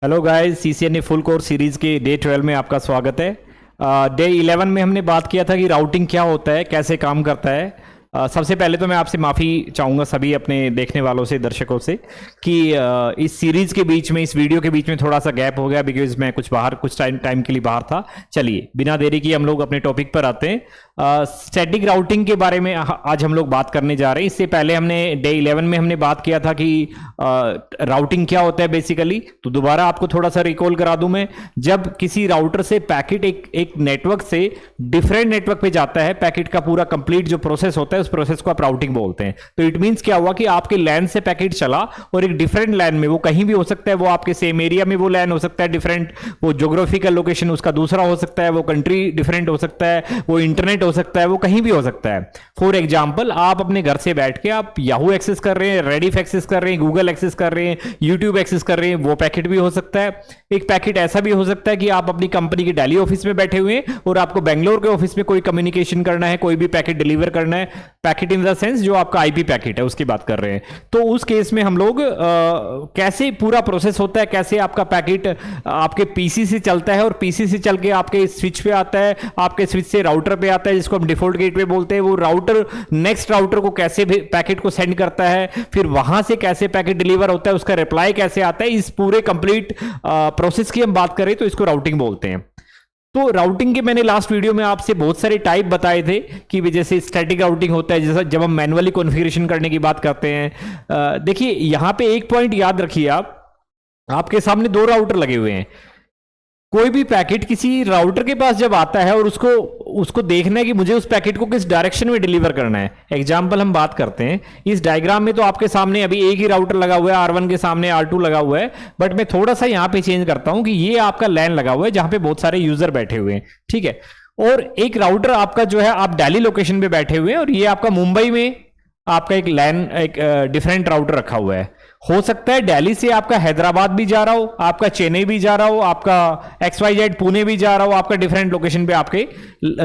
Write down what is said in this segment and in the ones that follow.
Hello guys, CCNA full course series के day 12 में आपका स्वागत है। डे 11 में हमने बात किया था कि राउटिंग क्या होता है, कैसे काम करता है। सबसे पहले तो मैं आपसे माफ़ी चाहूँगा सभी अपने देखने वालों से, दर्शकों से, कि इस सीरीज के बीच में, इस वीडियो के बीच में थोड़ा सा गैप हो गया बिकॉज मैं कुछ टाइम के लिए बाहर था। चलिए बिना देरी किए हम लोग अपने टॉपिक पर आते हैं। स्टैटिक राउटिंग के बारे में आज हम लोग बात करने जा रहे हैं। इससे पहले हमने डे 11 में हमने बात किया था कि राउटिंग क्या होता है बेसिकली। तो दोबारा आपको थोड़ा सा रिकॉल करा दूं मैं। जब किसी राउटर से पैकेट एक नेटवर्क से डिफरेंट नेटवर्क पे जाता है, पैकेट का पूरा कंप्लीट जो प्रोसेस होता है उस प्रोसेस को आप राउटिंग बोलते हैं। तो इट मींस क्या हुआ कि आपके लैन से पैकेट चला और एक डिफरेंट लैन में, वो कहीं भी हो सकता है, वो आपके सेम एरिया में वो लैन हो सकता है डिफरेंट, वो ज्योग्राफिकल लोकेशन उसका दूसरा हो सकता है, वो कंट्री डिफरेंट हो सकता है, वो इंटरनेट हो सकता है, वो कहीं भी हो सकता है। फॉर एग्जाम्पल, आप अपने घर से बैठ के आप याहू एक्सेस कर रहे हैं, रेडिफ एक्सेस कर रहे हैं, गूगल एक्सेस कर रहे हैं, यूट्यूब एक्सेस कर रहे हैं, वो पैकेट भी हो सकता है। एक पैकेट ऐसा भी हो सकता है कि आप अपनी कंपनी के दिल्ली ऑफिस में बैठे हुए हैं और आपको बेंगलोर के ऑफिस में कोई कम्युनिकेशन करना है, कोई भी पैकेट डिलीवर करना है। पैकेट इन द सेंस जो आपका आईपी पैकेट है उसकी बात कर रहे हैं। तो उस केस में हम लोग कैसे पूरा प्रोसेस होता है, कैसे आपका पैकेट आपके पीसी से चलता है और पीसी से चल के आपके स्विच पे आता है, आपके स्विच से राउटर पे आता है जिसको हम डिफॉल्ट गेटवे बोलते हैं। वो राउटर नेक्स्ट राउटर को कैसे पैकेट को सेंड करता है, फिर वहां से कैसे पैकेट डिलीवर होता है, उसका रिप्लाई कैसे आता है, इस पूरे कंप्लीट प्रोसेस की हम बात करें तो इसको राउटिंग बोलते हैं। तो राउटिंग के मैंने लास्ट वीडियो में आपसे बहुत सारे टाइप बताए थे कि जैसे स्टैटिक राउटिंग होता है, जैसा जब हम मैनुअली कॉन्फ़िगरेशन करने की बात करते हैं। देखिए यहां पे एक पॉइंट याद रखिए, आपके सामने दो राउटर लगे हुए हैं। कोई भी पैकेट किसी राउटर के पास जब आता है और उसको देखना है कि मुझे उस पैकेट को किस डायरेक्शन में डिलीवर करना है। एग्जांपल हम बात करते हैं, इस डायग्राम में तो आपके सामने अभी एक ही राउटर लगा हुआ है, R1 के सामने R2 लगा हुआ है, बट मैं थोड़ा सा यहां पे चेंज करता हूं कि ये आपका लैन लगा हुआ है जहां पे बहुत सारे यूजर बैठे हुए हैं, ठीक है। और एक राउटर आपका जो है, आप दिल्ली लोकेशन पे बैठे हुए हैं और ये आपका मुंबई में आपका एक लैन, एक डिफरेंट राउटर रखा हुआ है। हो सकता है दिल्ली से आपका हैदराबाद भी जा रहा हो, आपका चेन्नई भी जा रहा हो, आपका XYZ पुणे भी जा रहा हो, आपका डिफरेंट लोकेशन पे आपके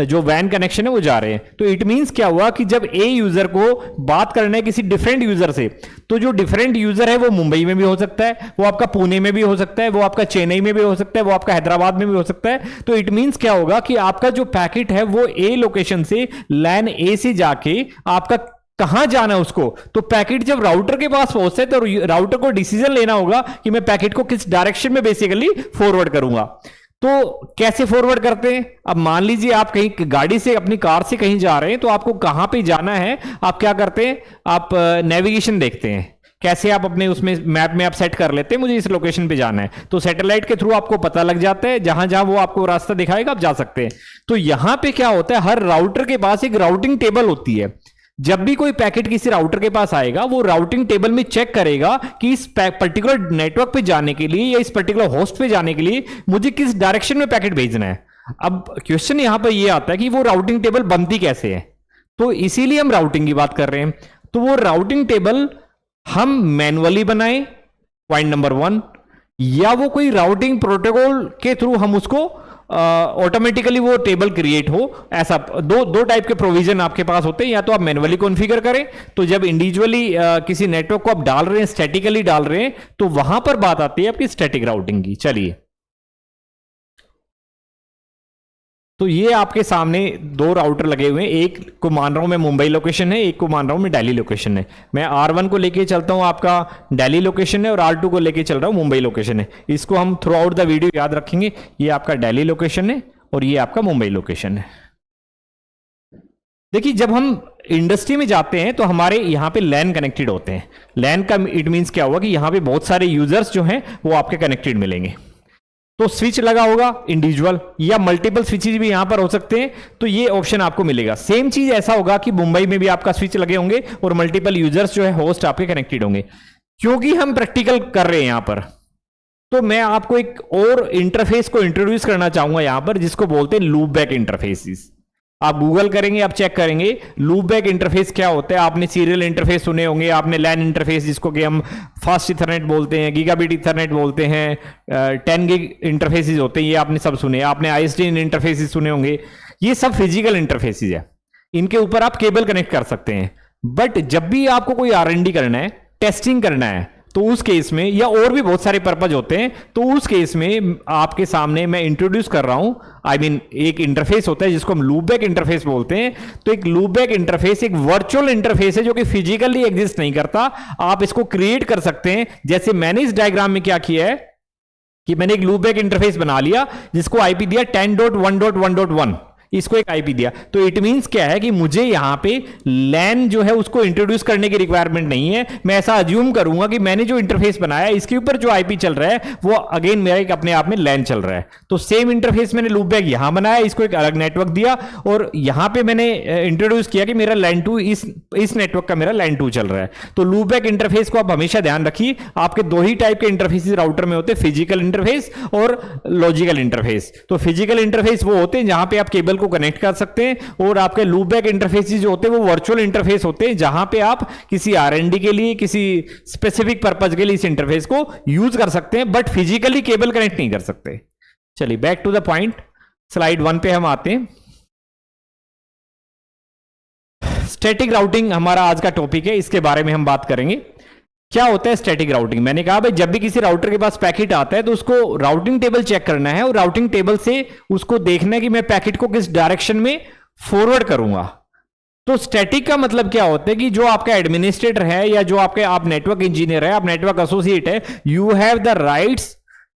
जो वैन कनेक्शन है वो जा रहे हैं। तो इट मींस क्या हुआ कि जब ए यूजर को बात करना है किसी डिफरेंट यूजर से, तो जो डिफरेंट यूजर है वो मुंबई में भी हो सकता है, वो आपका पुणे में भी हो सकता है, वो आपका चेन्नई में भी हो सकता है, वो आपका हैदराबाद में भी हो सकता है। तो इट मींस क्या होगा कि आपका जो पैकेट है वो ए लोकेशन से लैन ए से जाके आपका कहां जाना है उसको, तो पैकेट जब राउटर के पास पहुंचता है तो राउटर को डिसीजन लेना होगा कि मैं पैकेट को किस डायरेक्शन में बेसिकली फॉरवर्ड करूंगा। तो कैसे फॉरवर्ड करते हैं? अब मान लीजिए आप कहीं गाड़ी से, अपनी कार से कहीं जा रहे हैं, तो आपको कहां पे जाना है, आप क्या करते हैं, आप नेविगेशन देखते हैं। कैसे आप अपने उसमें मैप में आप सेट कर लेते हैं, मुझे इस लोकेशन पे जाना है, तो सैटेलाइट के थ्रू आपको पता लग जाता है, जहां जहां वो आपको रास्ता दिखाएगा आप जा सकते हैं। तो यहां पे क्या होता है, हर राउटर के पास एक राउटिंग टेबल होती है। जब भी कोई पैकेट किसी राउटर के पास आएगा, वो राउटिंग टेबल में चेक करेगा कि इस पर्टिकुलर नेटवर्क पे जाने के लिए या इस पर्टिकुलर होस्ट पे जाने के लिए मुझे किस डायरेक्शन में पैकेट भेजना है। अब क्वेश्चन यहां पर यह आता है कि वो राउटिंग टेबल बनती कैसे है, तो इसीलिए हम राउटिंग की बात कर रहे हैं। तो वो राउटिंग टेबल हम मैनुअली बनाएं, पॉइंट नंबर 1, या वो कोई राउटिंग प्रोटोकॉल के थ्रू हम उसको ऑटोमेटिकली वो टेबल क्रिएट हो। ऐसा दो टाइप के प्रोविजन आपके पास होते हैं, या तो आप मैनुअली कॉन्फ़िगर करें, तो जब इंडिविजुअली किसी नेटवर्क को आप डाल रहे हैं, स्टैटिकली डाल रहे हैं, तो वहां पर बात आती है आपकी स्टैटिक राउटिंग की। चलिए, तो ये आपके सामने दो राउटर लगे हुए हैं, एक को मान रहा हूं मैं मुंबई लोकेशन है, एक को मान रहा हूं मैं दिल्ली लोकेशन है। मैं R1 को लेके चलता हूं, आपका दिल्ली लोकेशन है, और R2 को लेके चल रहा हूं मुंबई लोकेशन है। इसको हम थ्रू आउट द वीडियो याद रखेंगे। ये आपका दिल्ली लोकेशन है और ये आपका मुंबई लोकेशन है। देखिए, जब हम इंडस्ट्री में जाते हैं तो हमारे यहाँ पे लैन कनेक्टेड होते हैं। लैन का इट मीन्स क्या हुआ कि यहाँ पे बहुत सारे यूजर्स जो हैं वो आपके कनेक्टेड मिलेंगे। तो स्विच लगा होगा इंडिविजुअल, या मल्टीपल स्विचेज भी यहां पर हो सकते हैं, तो ये ऑप्शन आपको मिलेगा। सेम चीज ऐसा होगा कि मुंबई में भी आपका स्विच लगे होंगे और मल्टीपल यूजर्स जो है होस्ट आपके कनेक्टेड होंगे। क्योंकि हम प्रैक्टिकल कर रहे हैं यहां पर, तो मैं आपको एक और इंटरफेस को इंट्रोड्यूस करना चाहूंगा यहां पर, जिसको बोलते हैं लूप बैक इंटरफेसिस। आप गूगल करेंगे, आप चेक करेंगे लूप बैक इंटरफेस क्या होता है। आपने सीरियल इंटरफेस सुने होंगे, आपने लैन इंटरफेस जिसको कि हम फास्ट इथरनेट बोलते हैं, गीगाबिट इथरनेट बोलते हैं, 10 गिग इंटरफेसिस होते हैं, ये आपने सब सुने। आपने ISDN इंटरफेसिस सुने होंगे। ये सब फिजिकल इंटरफेसिस है, इनके ऊपर आप केबल कनेक्ट कर सकते हैं। बट जब भी आपको कोई R&D करना है, टेस्टिंग करना है, तो उस केस में, या और भी बहुत सारे पर्पज होते हैं, तो उस केस में आपके सामने मैं इंट्रोड्यूस कर रहा हूं, आई मीन एक इंटरफेस होता है जिसको हम लूपबैक इंटरफेस बोलते हैं। तो एक लूपबैक इंटरफेस एक वर्चुअल इंटरफेस है जो कि फिजिकली एग्जिस्ट नहीं करता, आप इसको क्रिएट कर सकते हैं। जैसे मैंने इस डायग्राम में क्या किया है कि मैंने एक लूपबैक इंटरफेस बना लिया जिसको आईपी दिया 10.1.1.1, इसको एक आईपी दिया। तो इट मींस क्या है कि मुझे यहां पे लैन जो है उसको इंट्रोड्यूस करने की रिक्वायरमेंट नहीं है। मैं ऐसा अज्यूम करूंगा कि मैंने जो इंटरफेस बनाया इसके ऊपर जो आईपी चल रहा है वो अगेन मेरा एक अपने आप में लैन चल रहा है। तो सेम इंटरफेस मैंने लूपबैक यहां बनाया, इसको एक अलग नेटवर्क दिया और यहां पे मैंने इंट्रोड्यूस किया कि मेरा लैन 2 इस नेटवर्क का मेरा लैन 2 चल रहा है। तो लूपबैक इंटरफेस को आप हमेशा ध्यान रखिए, आपके दो ही टाइप के इंटरफेस राउटर में होते हैं, फिजिकल इंटरफेस और लॉजिकल इंटरफेस। तो फिजिकल इंटरफेस वो होते हैं जहां पे आप केबल को कनेक्ट कर सकते हैं, और आपके लूपबैक इंटरफेसेस जो होते हैं वो वर्चुअल इंटरफेस होते हैं जहां पे आप किसी आरएनडी के लिए, किसी स्पेसिफिक पर्पस के लिए इस इंटरफेस को यूज कर सकते हैं, बट फिजिकली केबल कनेक्ट नहीं कर सकते। चलिए back to the point, slide 1 पे हम आते हैं। स्टैटिक राउटिंग हमारा आज का टॉपिक है, इसके बारे में हम बात करेंगे। क्या होता है स्टैटिक राउटिंग? मैंने कहा भाई जब भी किसी राउटर के पास पैकेट आता है तो उसको राउटिंग टेबल चेक करना है, और राउटिंग टेबल से उसको देखना है कि मैं पैकेट को किस डायरेक्शन में फॉरवर्ड करूंगा। तो स्टैटिक का मतलब क्या होता है कि जो आपका एडमिनिस्ट्रेटर है या जो आप नेटवर्क इंजीनियर है, आप नेटवर्क एसोसिएट है, यू हैव द राइट्स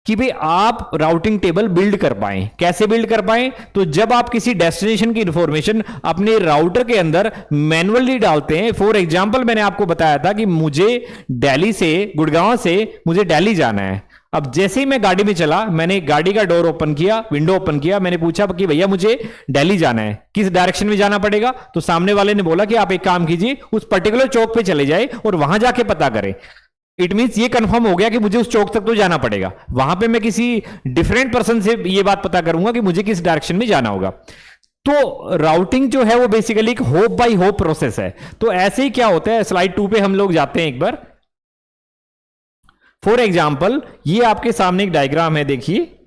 कि भाई आप राउटिंग टेबल बिल्ड कर पाए। कैसे बिल्ड कर पाए? तो जब आप किसी डेस्टिनेशन की इंफॉर्मेशन अपने राउटर के अंदर मैन्युअली डालते हैं। फॉर एग्जांपल मैंने आपको बताया था कि मुझे दिल्ली से, गुड़गांव से मुझे दिल्ली जाना है। अब जैसे ही मैं गाड़ी में चला, मैंने गाड़ी का डोर ओपन किया, विंडो ओपन किया, मैंने पूछा कि भैया मुझे दिल्ली जाना है, किस डायरेक्शन में जाना पड़ेगा? तो सामने वाले ने बोला कि आप एक काम कीजिए, उस पर्टिकुलर चौक पे चले जाए और वहां जाके पता करें। इट मींस ये कंफर्म हो गया कि मुझे उस चौक तक तो जाना पड़ेगा। वहां पे मैं किसी डिफरेंट पर्सन से ये बात पता करूंगा कि मुझे किस डायरेक्शन में जाना होगा। तो राउटिंग जो है वो बेसिकली एक होप बाय होप प्रोसेस है। तो ऐसे ही क्या होता है, स्लाइड 2 पे हम लोग जाते हैं एक बार। फॉर एग्जाम्पल ये आपके सामने एक डायग्राम है, देखिए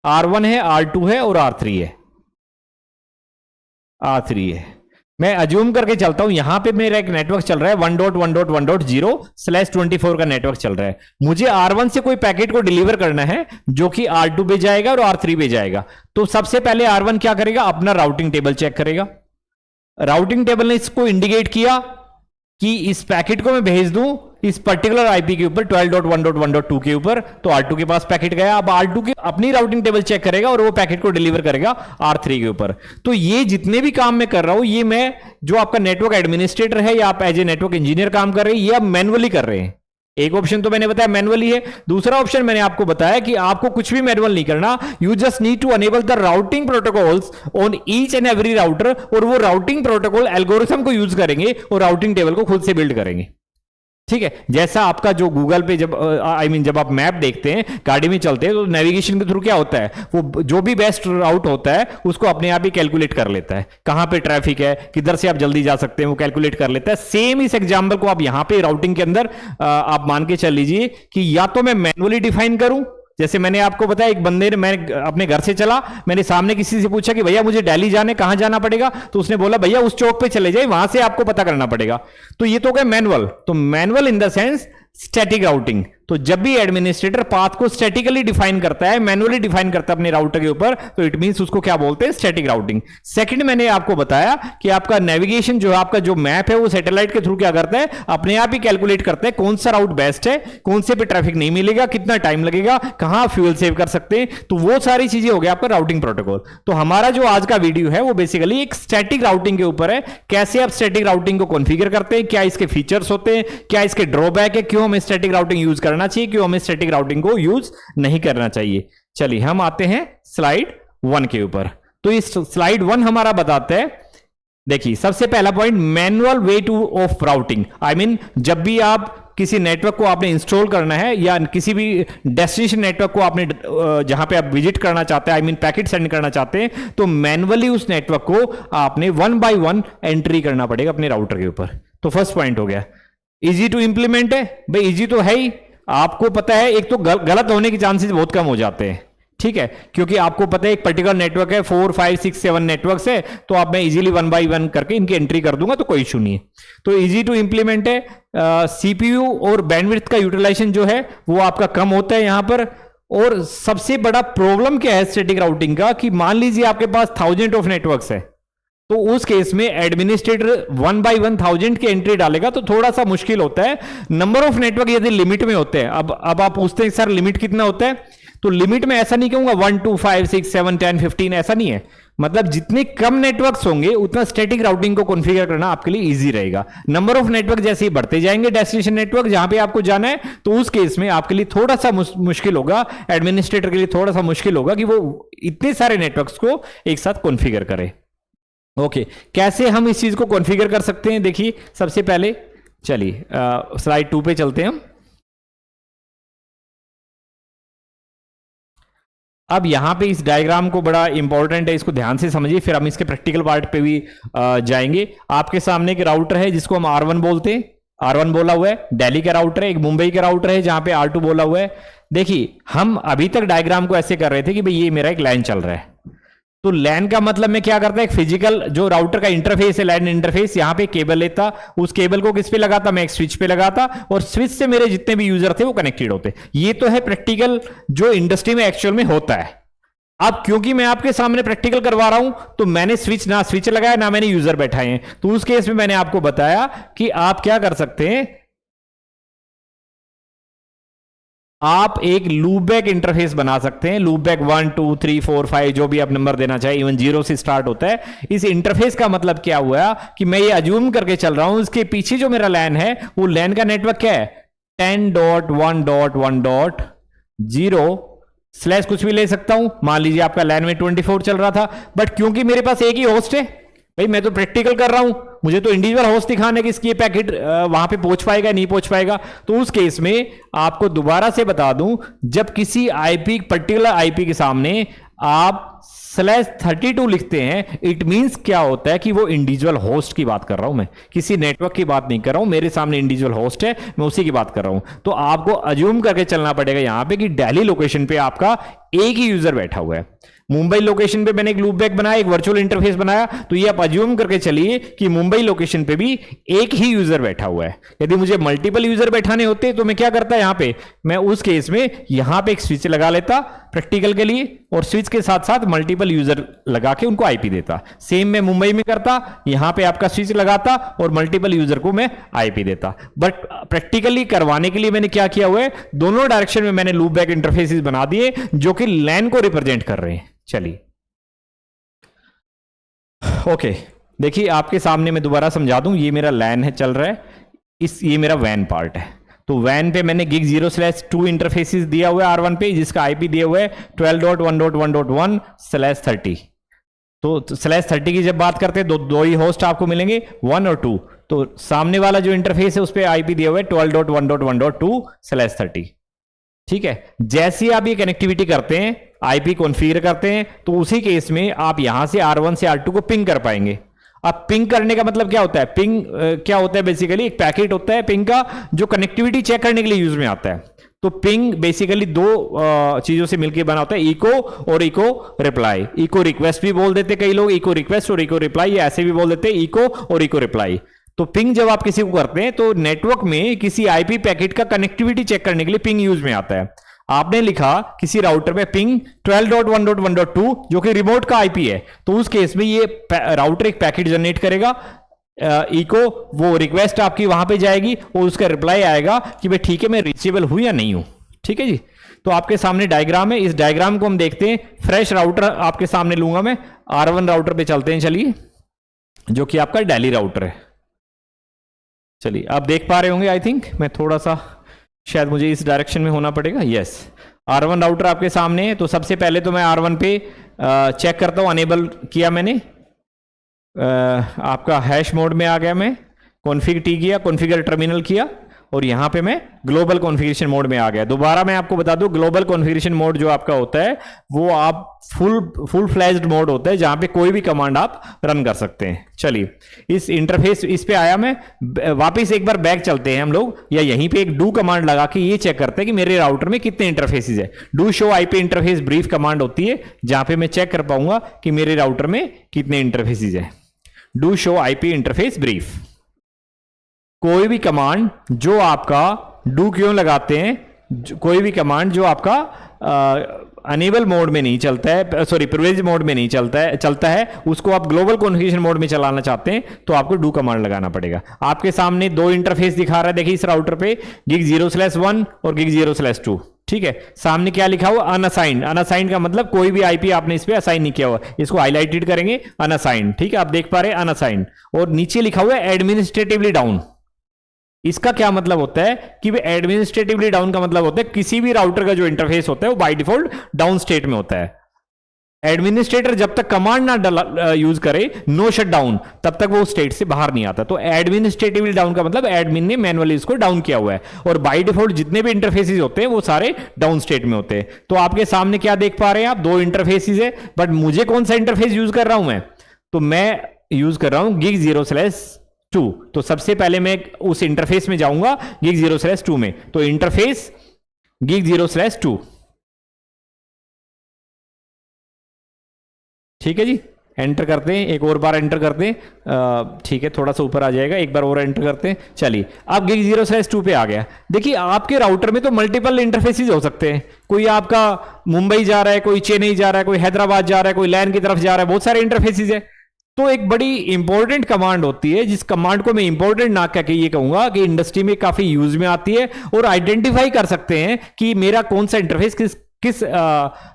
R1 है, R2 है और R3 है। R3 है, मैं अज्यूम करके चलता हूं यहां पे मेरा एक नेटवर्क चल रहा है 1.1.1.0/24 का नेटवर्क चल रहा है। मुझे R1 से कोई पैकेट को डिलीवर करना है जो कि R2 पे जाएगा और R3 पे जाएगा। तो सबसे पहले R1 क्या करेगा? अपना राउटिंग टेबल चेक करेगा। राउटिंग टेबल ने इसको इंडिकेट किया कि इस पैकेट को मैं भेज दूं इस पर्टिकुलर आईपी के ऊपर 12.1.1.2 के ऊपर, तो R2 के पास पैकेट गया। अब R2 की अपनी राउटिंग टेबल चेक करेगा और वो पैकेट को डिलीवर करेगा R3 के ऊपर। तो ये जितने भी काम मैं कर रहा हूं, ये मैं जो आपका नेटवर्क एडमिनिस्ट्रेटर है या आप एज ए नेटवर्क इंजीनियर काम कर रहे हैं, ये आप मैनुअली कर रहे हैं। एक ऑप्शन तो मैंने बताया मैनुअली है, दूसरा ऑप्शन मैंने आपको बताया कि आपको कुछ भी मैनुअल नहीं करना, you just need to enable the routing protocols on each and every router, और वो राउटिंग प्रोटोकॉल एल्गोरिथम को यूज करेंगे और राउटिंग टेबल को खुद से बिल्ड करेंगे। ठीक है, जैसा आपका जो गूगल पे जब जब आप मैप देखते हैं, गाड़ी में चलते हैं, तो नेविगेशन के थ्रू क्या होता है, वो जो भी बेस्ट रूट होता है उसको अपने आप ही कैलकुलेट कर लेता है। कहां पे ट्रैफिक है, किधर से आप जल्दी जा सकते हैं, वो कैलकुलेट कर लेता है। सेम इस एग्जाम्पल को आप यहां पे राउटिंग के अंदर आप मान के चल लीजिए कि या तो मैं मैनुअली डिफाइन करूं, जैसे मैंने आपको बताया एक बंदे ने, मैं अपने घर से चला, मैंने सामने किसी से पूछा कि भैया मुझे दिल्ली जाने, कहां जाना पड़ेगा? तो उसने बोला भैया उस चौक पे चले जाए, वहां से आपको पता करना पड़ेगा। तो ये तो क्या मैनुअल, तो manual in the sense static routing. तो जब भी एडमिनिस्ट्रेटर पाथ को स्टैटिकली डिफाइन करता है, मैनुअली डिफाइन करता है अपने राउटर के ऊपर, तो इट मींस उसको क्या बोलते हैं, स्टैटिक राउटिंग। सेकंड मैंने आपको बताया कि आपका नेविगेशन जो है, आपका जो मैप है, वो सैटेलाइट के थ्रू क्या करता है, अपने आप ही कैलकुलेट करता है कौन सा राउट बेस्ट है, कौन से पे ट्रैफिक नहीं मिलेगा, कितना टाइम लगेगा, कहां फ्यूल सेव कर सकते हैं। तो वो सारी चीजें हो गया आपका राउटिंग प्रोटोकॉल। तो हमारा जो आज का वीडियो है वो बेसिकली एक स्टैटिक राउटिंग के ऊपर है। कैसे आप स्टैटिक राउटिंग को कॉन्फ़िगर करते हैं, क्या इसके फीचर्स होते हैं, क्या इसके ड्रॉबैक है, क्यों हमें स्टैटिक राउटिंग यूज करना चाहिए, क्यों हमें स्टैटिक राउटिंग को यूज नहीं करना चाहिए। चलिए हम आते हैं स्लाइड 1 के ऊपर। तो इस स्लाइड 1 हमारा बताता है, देखिए सबसे पहला point, manual way two of routing. I mean जब भी आप किसी नेटवर्क को आपने इंस्टॉल करना है या किसी भी डेस्टिनेशन नेटवर्क को आपने जहां पे आप विजिट करना चाहते हैं, आई मीन पैकेट सेंड करना चाहते हैं, तो मैनुअली उस नेटवर्क को आपने 1 by 1 एंट्री करना पड़ेगा अपने राउटर के ऊपर। तो फर्स्ट पॉइंट हो गया। इजी टू इंप्लीमेंट है भाई, इजी तो है ही, आपको पता है एक तो गलत होने के चांसेस बहुत कम हो जाते हैं। ठीक है, क्योंकि आपको पता है एक पर्टिकुलर नेटवर्क है, 4 5 6 7 नेटवर्क्स है, तो आप मैं इजीली 1 बाई 1 करके इनकी एंट्री कर दूंगा, तो कोई इशू नहीं है। तो इजी टू इंप्लीमेंट है। सीपीयू और बैंडविड्थ का यूटिलाइजेशन जो है वो आपका कम होता है यहां पर। और सबसे बड़ा प्रॉब्लम क्या है स्टैटिक राउटिंग का, कि मान लीजिए आपके पास 1000 ऑफ नेटवर्क्स है, तो उस केस में एडमिनिस्ट्रेटर 1 बाई 1000 की एंट्री डालेगा तो थोड़ा सा मुश्किल होता है। नंबर ऑफ नेटवर्क यदि लिमिट में होते हैं, अब आप पूछते हैं सर लिमिट कितना होता है, तो लिमिट में ऐसा नहीं कहूंगा 1 2 5 6 7 10 15, ऐसा नहीं है। मतलब जितने कम नेटवर्क्स होंगे उतना स्टैटिक राउटिंग को कॉन्फ़िगर करना आपके लिए इजी रहेगा। नंबर ऑफ नेटवर्क जैसे ही बढ़ते जाएंगे, डेस्टिनेशन नेटवर्क जहां पे आपको जाना है, तो उस केस में आपके लिए थोड़ा सा मुश्किल होगा, एडमिनिस्ट्रेटर के लिए थोड़ा सा मुश्किल होगा कि वो इतने सारे नेटवर्क्स को एक साथ कॉन्फ़िगर करे। ओके, कैसे हम इस चीज को कॉन्फ़िगर कर सकते हैं? देखिए सबसे पहले चलिए स्लाइड 2 पे चलते हैं हम। अब यहां पे इस डायग्राम को बड़ा इंपॉर्टेंट है, इसको ध्यान से समझिए, फिर हम इसके प्रैक्टिकल पार्ट पे भी जाएंगे। आपके सामने एक राउटर है जिसको हम R1 बोलते हैं, R1 बोला हुआ है, दिल्ली का राउटर है, एक मुंबई का राउटर है जहां पे R2 बोला हुआ है। देखिए हम अभी तक डायग्राम को ऐसे कर रहे थे कि भाई ये मेरा एक लैन चल रहा है, तो लैन का मतलब मैं क्या करता, एक फिजिकल जो राउटर का इंटरफेस है, लैन इंटरफेस, यहां पे केबल लेता, उस केबल को किस पे लगाता, मैं एक स्विच पे लगाता, और स्विच से मेरे जितने भी यूजर थे वो कनेक्टेड होते। ये तो है प्रैक्टिकल जो इंडस्ट्री में एक्चुअल में होता है। अब क्योंकि मैं आपके सामने प्रैक्टिकल करवा रहा हूं, तो मैंने स्विच लगाया ना मैंने यूजर बैठाए हैं, तो उस केस में मैंने आपको बताया कि आप क्या कर सकते हैं, आप एक लूप बैक इंटरफेस बना सकते हैं। लूप बैक 1 2 3 4 5 जो भी आप नंबर देना चाहे, इवन 0 से स्टार्ट होता है। इस इंटरफेस का मतलब क्या हुआ कि मैं ये अज्यूम करके चल रहा हूं इसके पीछे जो मेरा लैन है वो लैन का नेटवर्क क्या है, 10.1.1.0 स्लैश कुछ भी ले सकता हूं। मान लीजिए आपका लैन में 24 चल रहा था, बट क्योंकि मेरे पास एक ही होस्ट है, भाई मैं तो प्रैक्टिकल कर रहा हूं, मुझे तो इंडिविजुअल होस्ट दिखाने कि इसकी पैकेट वहां पे पहुंच पाएगा नहीं पहुंच पाएगा। तो उस केस में आपको दोबारा से बता दूं, जब किसी आईपी पर्टिकुलर आईपी के सामने आप /32 लिखते हैं, इट मींस क्या होता है कि वो इंडिविजुअल होस्ट की बात कर रहा हूं, मैं किसी नेटवर्क की बात नहीं कर रहा हूं, मेरे सामने इंडिविजुअल होस्ट है, मैं उसी की बात कर रहा हूं। तो आपको अज्यूम करके चलना पड़ेगा यहां पे कि दिल्ली लोकेशन पे आपका एक ही यूजर बैठा हुआ है। मुंबई लोकेशन पे मैंने एक लूप बैक बनाया, एक वर्चुअल इंटरफेस बनाया, तो ये आप अज्यूम करके चलिए कि मुंबई लोकेशन पे भी एक ही यूजर बैठा हुआ है। यदि मुझे मल्टीपल यूजर बैठाने होते तो मैं क्या करता यहां पे, मैं उस केस में यहां पे एक स्विच लगा लेता प्रैक्टिकल के लिए, और स्विच के साथ साथ मल्टीपल यूजर लगा के उनको आईपी देता। सेम मैं मुंबई में करता, यहां पे आपका स्विच लगाता और मल्टीपल यूजर को मैं आईपी देता। बट प्रैक्टिकली करवाने के लिए मैंने क्या किया हुआ है, दोनों डायरेक्शन में मैंने लूप बैक इंटरफेसेस बना दिए जो कि लैन को रिप्रेजेंट कर रहे हैं। चलिए ओके, देखिए आपके सामने मैं दोबारा समझा दूं, ये मेरा लैन है चल रहा है, ये मेरा वैन पार्ट है। तो वैन पे मैंने गिग 0/2 इंटरफेसेस दिया हुआ है R1 पे, जिसका आईपी दिया हुआ है 12.1.1.1/30। तो /30 की जब बात करते हैं दो ही होस्ट आपको मिलेंगे, 1 और 2। तो सामने वाला जो इंटरफेस है उस पर आईपी दिया हुआ है 12.1.1.2/30। ठीक है, जैसे आप ये कनेक्टिविटी करते हैं, आईपी कॉन्फ़िगर करते हैं, तो उसी केस में आप यहां से R1 से R2 को पिंग कर पाएंगे। अब पिंग करने का मतलब क्या होता है, पिंग क्या होता है, बेसिकली एक पैकेट होता है पिंग का जो कनेक्टिविटी चेक करने के लिए यूज में आता है। तो पिंग बेसिकली दो चीजों से मिलकर बना होता है, इको और इको रिप्लाई। इको रिक्वेस्ट भी बोल देते कई लोग, इको रिक्वेस्ट और इको रिप्लाई, ऐसे भी बोल देते हैं इको और इको रिप्लाई। तो पिंग जब आप किसी को करते हैं तो नेटवर्क में किसी आईपी पैकेट का कनेक्टिविटी चेक करने के लिए पिंग यूज में आता है। आपने लिखा किसी राउटर पे पिंग 12.1.1.2 जो कि रिमोट का आईपी है, तो उस केस में ये राउटर एक पैकेट जनरेट करेगा, इको वो रिक्वेस्ट आपकी वहां पे जाएगी और उसका रिप्लाई आएगा कि भाई ठीक है मैं रीचेबल हूं या नहीं हूं। ठीक है जी, तो आपके सामने डायग्राम है, इस डायग्राम को हम देखते हैं। फ्रेश राउटर आपके सामने लूंगा मैं, R1 राउटर पे चलते हैं चलिए, जो कि आपका दिल्ली राउटर है। चलिए आप देख पा रहे होंगे, आई थिंक मैं थोड़ा सा शायद मुझे इस डायरेक्शन में होना पड़ेगा। यस, R1 राउटर आपके सामने है। तो सबसे पहले तो मैं R1 पे चेक करता हूं, अनेबल किया मैंने, आपका हैश मोड में आ गया मैं, कॉन्फ़िग टी किया, कॉन्फ़िगर टर्मिनल किया, और यहाँ पे मैं ग्लोबल कॉन्फ़िगरेशन मोड में आ गया। दोबारा मैं आपको बता दूं, ग्लोबल कॉन्फ़िगरेशन मोड जो आपका होता है वो आप फुल फ्लैज्ड मोड होता है जहां पे कोई भी कमांड आप रन कर सकते हैं। चलिए इस इंटरफेस इस पे आया मैं, वापस एक बार बैक चलते हैं हम लोग, या यहीं पे एक डू कमांड लगा के ये चेक करते हैं कि मेरे राउटर में कितने इंटरफेसेस है। Do show IP interface brief command होती है जहां पे मैं चेक कर पाऊंगा कि मेरे राउटर में कितने इंटरफेसेस है। Do show IP interface brief. कोई भी कमांड जो आपका डू क्यों लगाते हैं, कोई भी कमांड जो आपका अनेबल मोड में नहीं चलता है, सॉरी प्रिविलेज मोड में नहीं चलता है, उसको आप ग्लोबल कॉन्फ़िगरेशन मोड में चलाना चाहते हैं तो आपको डू कमांड लगाना पड़ेगा। आपके सामने दो इंटरफेस दिखा रहा है, देखिए इस राउटर पे gig 0/1 और gig 0/2। ठीक है, सामने क्या लिखा हुआ, अनअसाइंड। अनअसाइंड का मतलब कोई भी आईपी आपने इस पे असाइन नहीं किया हुआ, इसको हाईलाइटेड करेंगे अनअसाइंड। ठीक है, आप देख पा रहे हैं अनअसाइंड, और नीचे लिखा हुआ है एडमिनिस्ट्रेटिवली डाउन। इसका क्या मतलब होता है कि एडमिनिस्ट्रेटिवली डाउन का मतलब होता है किसी भी राउटर का जो इंटरफेस होता है वो बाय डिफॉल्ट डाउन स्टेट में होता है। एडमिनिस्ट्रेटर जब तक कमांड ना यूज करे, नो शट डाउन, तब तक वो स्टेट से बाहर नहीं आता। तो एडमिनिस्ट्रेटिवली डाउन का मतलब एडमिन ने मैनुअली इसको डाउन किया हुआ है, और बाय डिफॉल्ट जितने भी इंटरफेसेस होते हैं वो सारे डाउन स्टेट में होते हैं। तो आपके सामने क्या देख पा रहे हैं आप, दो इंटरफेसेस है, बट मुझे कौन सा इंटरफेस यूज कर रहा हूं मैं, तो मैं यूज कर रहा हूं gig 0/2। तो सबसे पहले मैं उस इंटरफेस में जाऊंगा gig 0/2 में, तो इंटरफेस gig 0/2। ठीक है जी, एंटर करते हैं, एक और बार एंटर करते हैं। ठीक है, थोड़ा सा ऊपर आ जाएगा, एक बार और एंटर करते हैं। चलिए अब gig 0/2 पे आ गया। देखिए आपके राउटर में तो मल्टीपल इंटरफेसेस हो सकते हैं, कोई आपका मुंबई जा रहा है, कोई चेन्नई जा रहा है, कोई हैदराबाद जा रहा है, कोई लैन की तरफ जा रहा है, बहुत सारे इंटरफेसेस है। तो एक बड़ी इंपॉर्टेंट कमांड होती है, जिस कमांड को मैं इंपॉर्टेंट ना कह के ये कहूंगा कि इंडस्ट्री में काफी यूज में आती है, और आइडेंटिफाई कर सकते हैं कि मेरा कौन सा इंटरफेस किस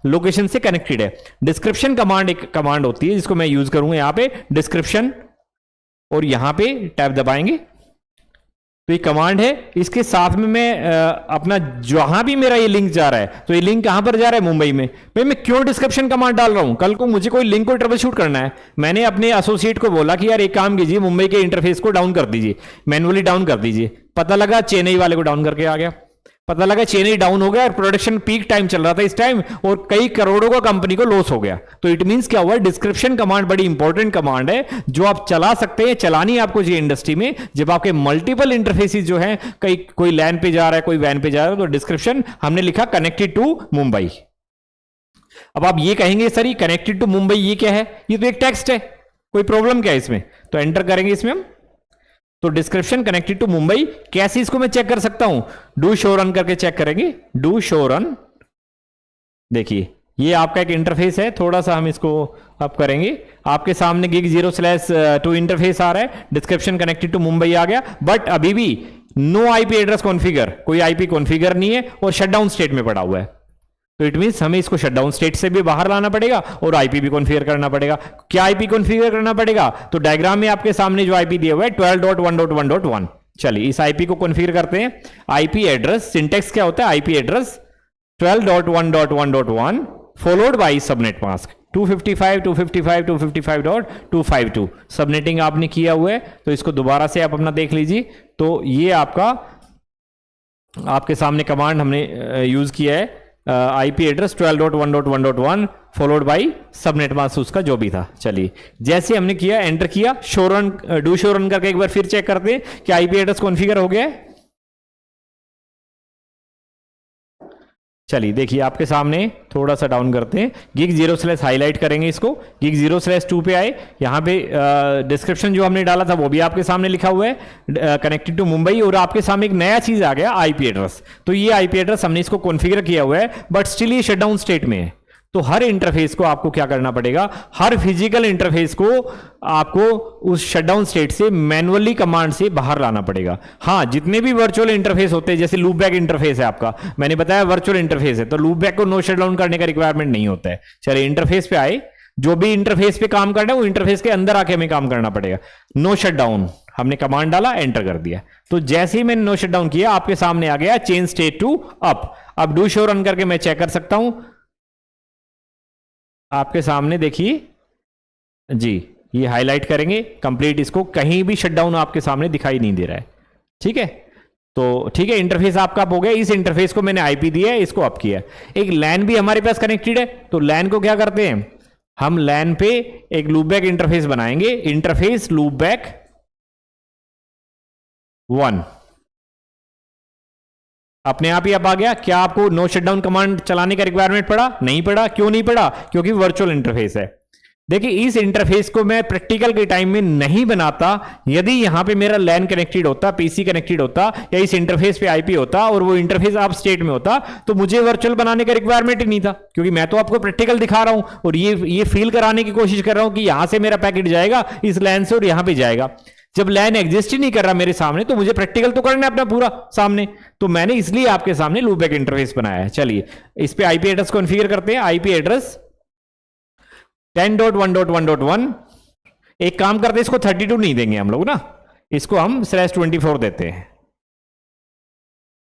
लोकेशन से कनेक्टेड है। डिस्क्रिप्शन कमांड एक कमांड होती है जिसको मैं यूज करूंगा यहां पे, डिस्क्रिप्शन, और यहां पे टैब दबाएंगे तो ये कमांड है। इसके साथ में मैं अपना जहां भी मेरा ये लिंक जा रहा है, तो ये लिंक कहां पर जा रहा है, मुंबई में। भाई मैं क्यों डिस्क्रिप्शन कमांड डाल रहा हूं, कल को मुझे कोई लिंक को ट्रबल शूट करना है, मैंने अपने एसोसिएट को बोला कि यार एक काम कीजिए, मुंबई के इंटरफेस को डाउन कर दीजिए, मैनुअली डाउन कर दीजिए। पता लगा चेन्नई वाले को डाउन करके आ गया, पता लगा चेन्नई डाउन हो गया, और प्रोडक्शन पीक टाइम चल रहा था इस टाइम, और कई करोड़ों का कंपनी को लॉस हो गया। तो इट मींस क्या हुआ, डिस्क्रिप्शन कमांड बड़ी इंपॉर्टेंट कमांड है जो आप चला सकते हैं, चलानी आपको चाहिए इंडस्ट्री में, जब आपके मल्टीपल इंटरफेसेस जो हैं, कई कोई लैन पे जा रहा है, कोई वैन पे जा रहा है, तो डिस्क्रिप्शन हमने लिखा कनेक्टेड टू मुंबई। अब आप ये कहेंगे सर ये कनेक्टेड टू मुंबई ये क्या है, ये तो एक टेक्स्ट है, कोई प्रॉब्लम क्या है इसमें, तो एंटर करेंगे इसमें हम, तो डिस्क्रिप्शन कनेक्टेड टू मुंबई। कैसे इसको मैं चेक कर सकता हूं, डू शो रन करके चेक करेंगे, डू शो रन। देखिए ये आपका एक इंटरफेस है, थोड़ा सा हम इसको अप करेंगे, आपके सामने gig 0/2 इंटरफेस आ रहा है, डिस्क्रिप्शन कनेक्टेड टू मुंबई आ गया, बट अभी भी नो आईपी एड्रेस कॉन्फ़िगर, कोई आईपी कॉन्फ़िगर नहीं है, और शटडाउन स्टेट में पड़ा हुआ है। तो इट मींस हमें इसको शटडाउन स्टेट से भी बाहर लाना पड़ेगा, और आईपी भी कॉन्फ़िगर करना पड़ेगा। क्या आईपी कॉन्फ़िगर करना पड़ेगा, तो डायग्राम में आपके सामने जो आईपी दिया हुआ है 12.1.1.1। चलिए इस आईपी को कॉन्फ़िगर करते हैं। आईपी एड्रेस सिंटेक्स क्या होता है, IP address 12.1.1.1 followed by subnet mask 255.255.255.252। Subnetting आपने किया हुआ है, तो इसको दोबारा से आप अपना देख लीजिए। तो ये आपके सामने कमांड हमने यूज किया है, IP address 12.1.1.1 followed by subnet mask उसका जो भी था। चलिए जैसे हमने किया, एंटर किया, show run, do show run करके एक बार फिर चेक करते हैं कि आईपी एड्रेस कॉन्फ़िगर हो गया है। चलिए देखिए आपके सामने, थोड़ा सा डाउन करते हैं, gig 0/ हाईलाइट करेंगे इसको, gig 0/2 पे आए, यहाँ पे डिस्क्रिप्शन जो हमने डाला था वो भी आपके सामने लिखा हुआ है, कनेक्टेड टू मुंबई, और आपके सामने एक नया चीज आ गया आईपी एड्रेस। तो ये आईपी एड्रेस हमने इसको कॉन्फ़िगर किया हुआ है, बट स्टिल ये शटडाउन स्टेट में है। तो हर इंटरफेस को आपको क्या करना पड़ेगा, हर फिजिकल इंटरफेस को आपको उस शटडाउन स्टेट से मैनुअली कमांड से बाहर लाना पड़ेगा। हाँ, जितने भी वर्चुअल इंटरफेस होते हैं, जैसे लूप बैक इंटरफेस है आपका, मैंने बताया वर्चुअल इंटरफेस है, तो लूप बैक को नो शटडाउन करने का रिक्वायरमेंट नहीं होता है। चलिए इंटरफेस पे आए, जो भी इंटरफेस पे काम करना है वो इंटरफेस के अंदर आके हमें काम करना पड़ेगा। नो शटडाउन हमने कमांड डाला, एंटर कर दिया, तो जैसे ही मैंने नो शटडाउन किया आपके सामने आ गया चेंज स्टेट टू अप। अब डू शो रन करके मैं चेक कर सकता हूं, आपके सामने देखिए जी, ये हाईलाइट करेंगे कंप्लीट, इसको कहीं भी शटडाउन आपके सामने दिखाई नहीं दे रहा है। ठीक है, तो ठीक है, इंटरफेस आपका हो गया। इस इंटरफेस को मैंने आईपी दिया है, इसको अप किया है। एक लैन भी हमारे पास कनेक्टेड है, तो लैन को क्या करते हैं हम, लैन पे एक लूपबैक इंटरफेस बनाएंगे, इंटरफेस लूपबैक 1। अपने आप ही अब आ गया। क्या आपको नो शटडाउन कमांड चलाने का रिक्वायरमेंट पड़ा? नहीं पड़ा। क्यों नहीं पड़ा? क्योंकि वर्चुअल इंटरफेस है। देखिए, इस इंटरफेस को मैं प्रैक्टिकल के टाइम में नहीं बनाता यदि यहां पे मेरा लैन कनेक्टेड होता, पीसी कनेक्टेड होता, या इस इंटरफेस पे आईपी होता और वो इंटरफेस आप स्टेट में होता, तो मुझे वर्चुअल बनाने का रिक्वायरमेंट ही नहीं था, क्योंकि मैं तो आपको प्रैक्टिकल दिखा रहा हूं और ये फील कराने की कोशिश कर रहा हूं कि यहां से मेरा पैकेट जाएगा इस लैन से और यहां पे जाएगा। जब लैन एग्जिस्ट ही नहीं कर रहा मेरे सामने, तो मुझे प्रैक्टिकल तो करना है अपना पूरा सामने। तो मैंने इसलिए आपके सामने लूपबैक इंटरफेस बनाया है। चलिए इस पे आईपी एड्रेस कॉन्फ़िगर करते हैं। IP address 10.1.1.1। एक काम करते हैं, इसको 32 नहीं देंगे हम लोग ना, इसको हम /24 देते हैं,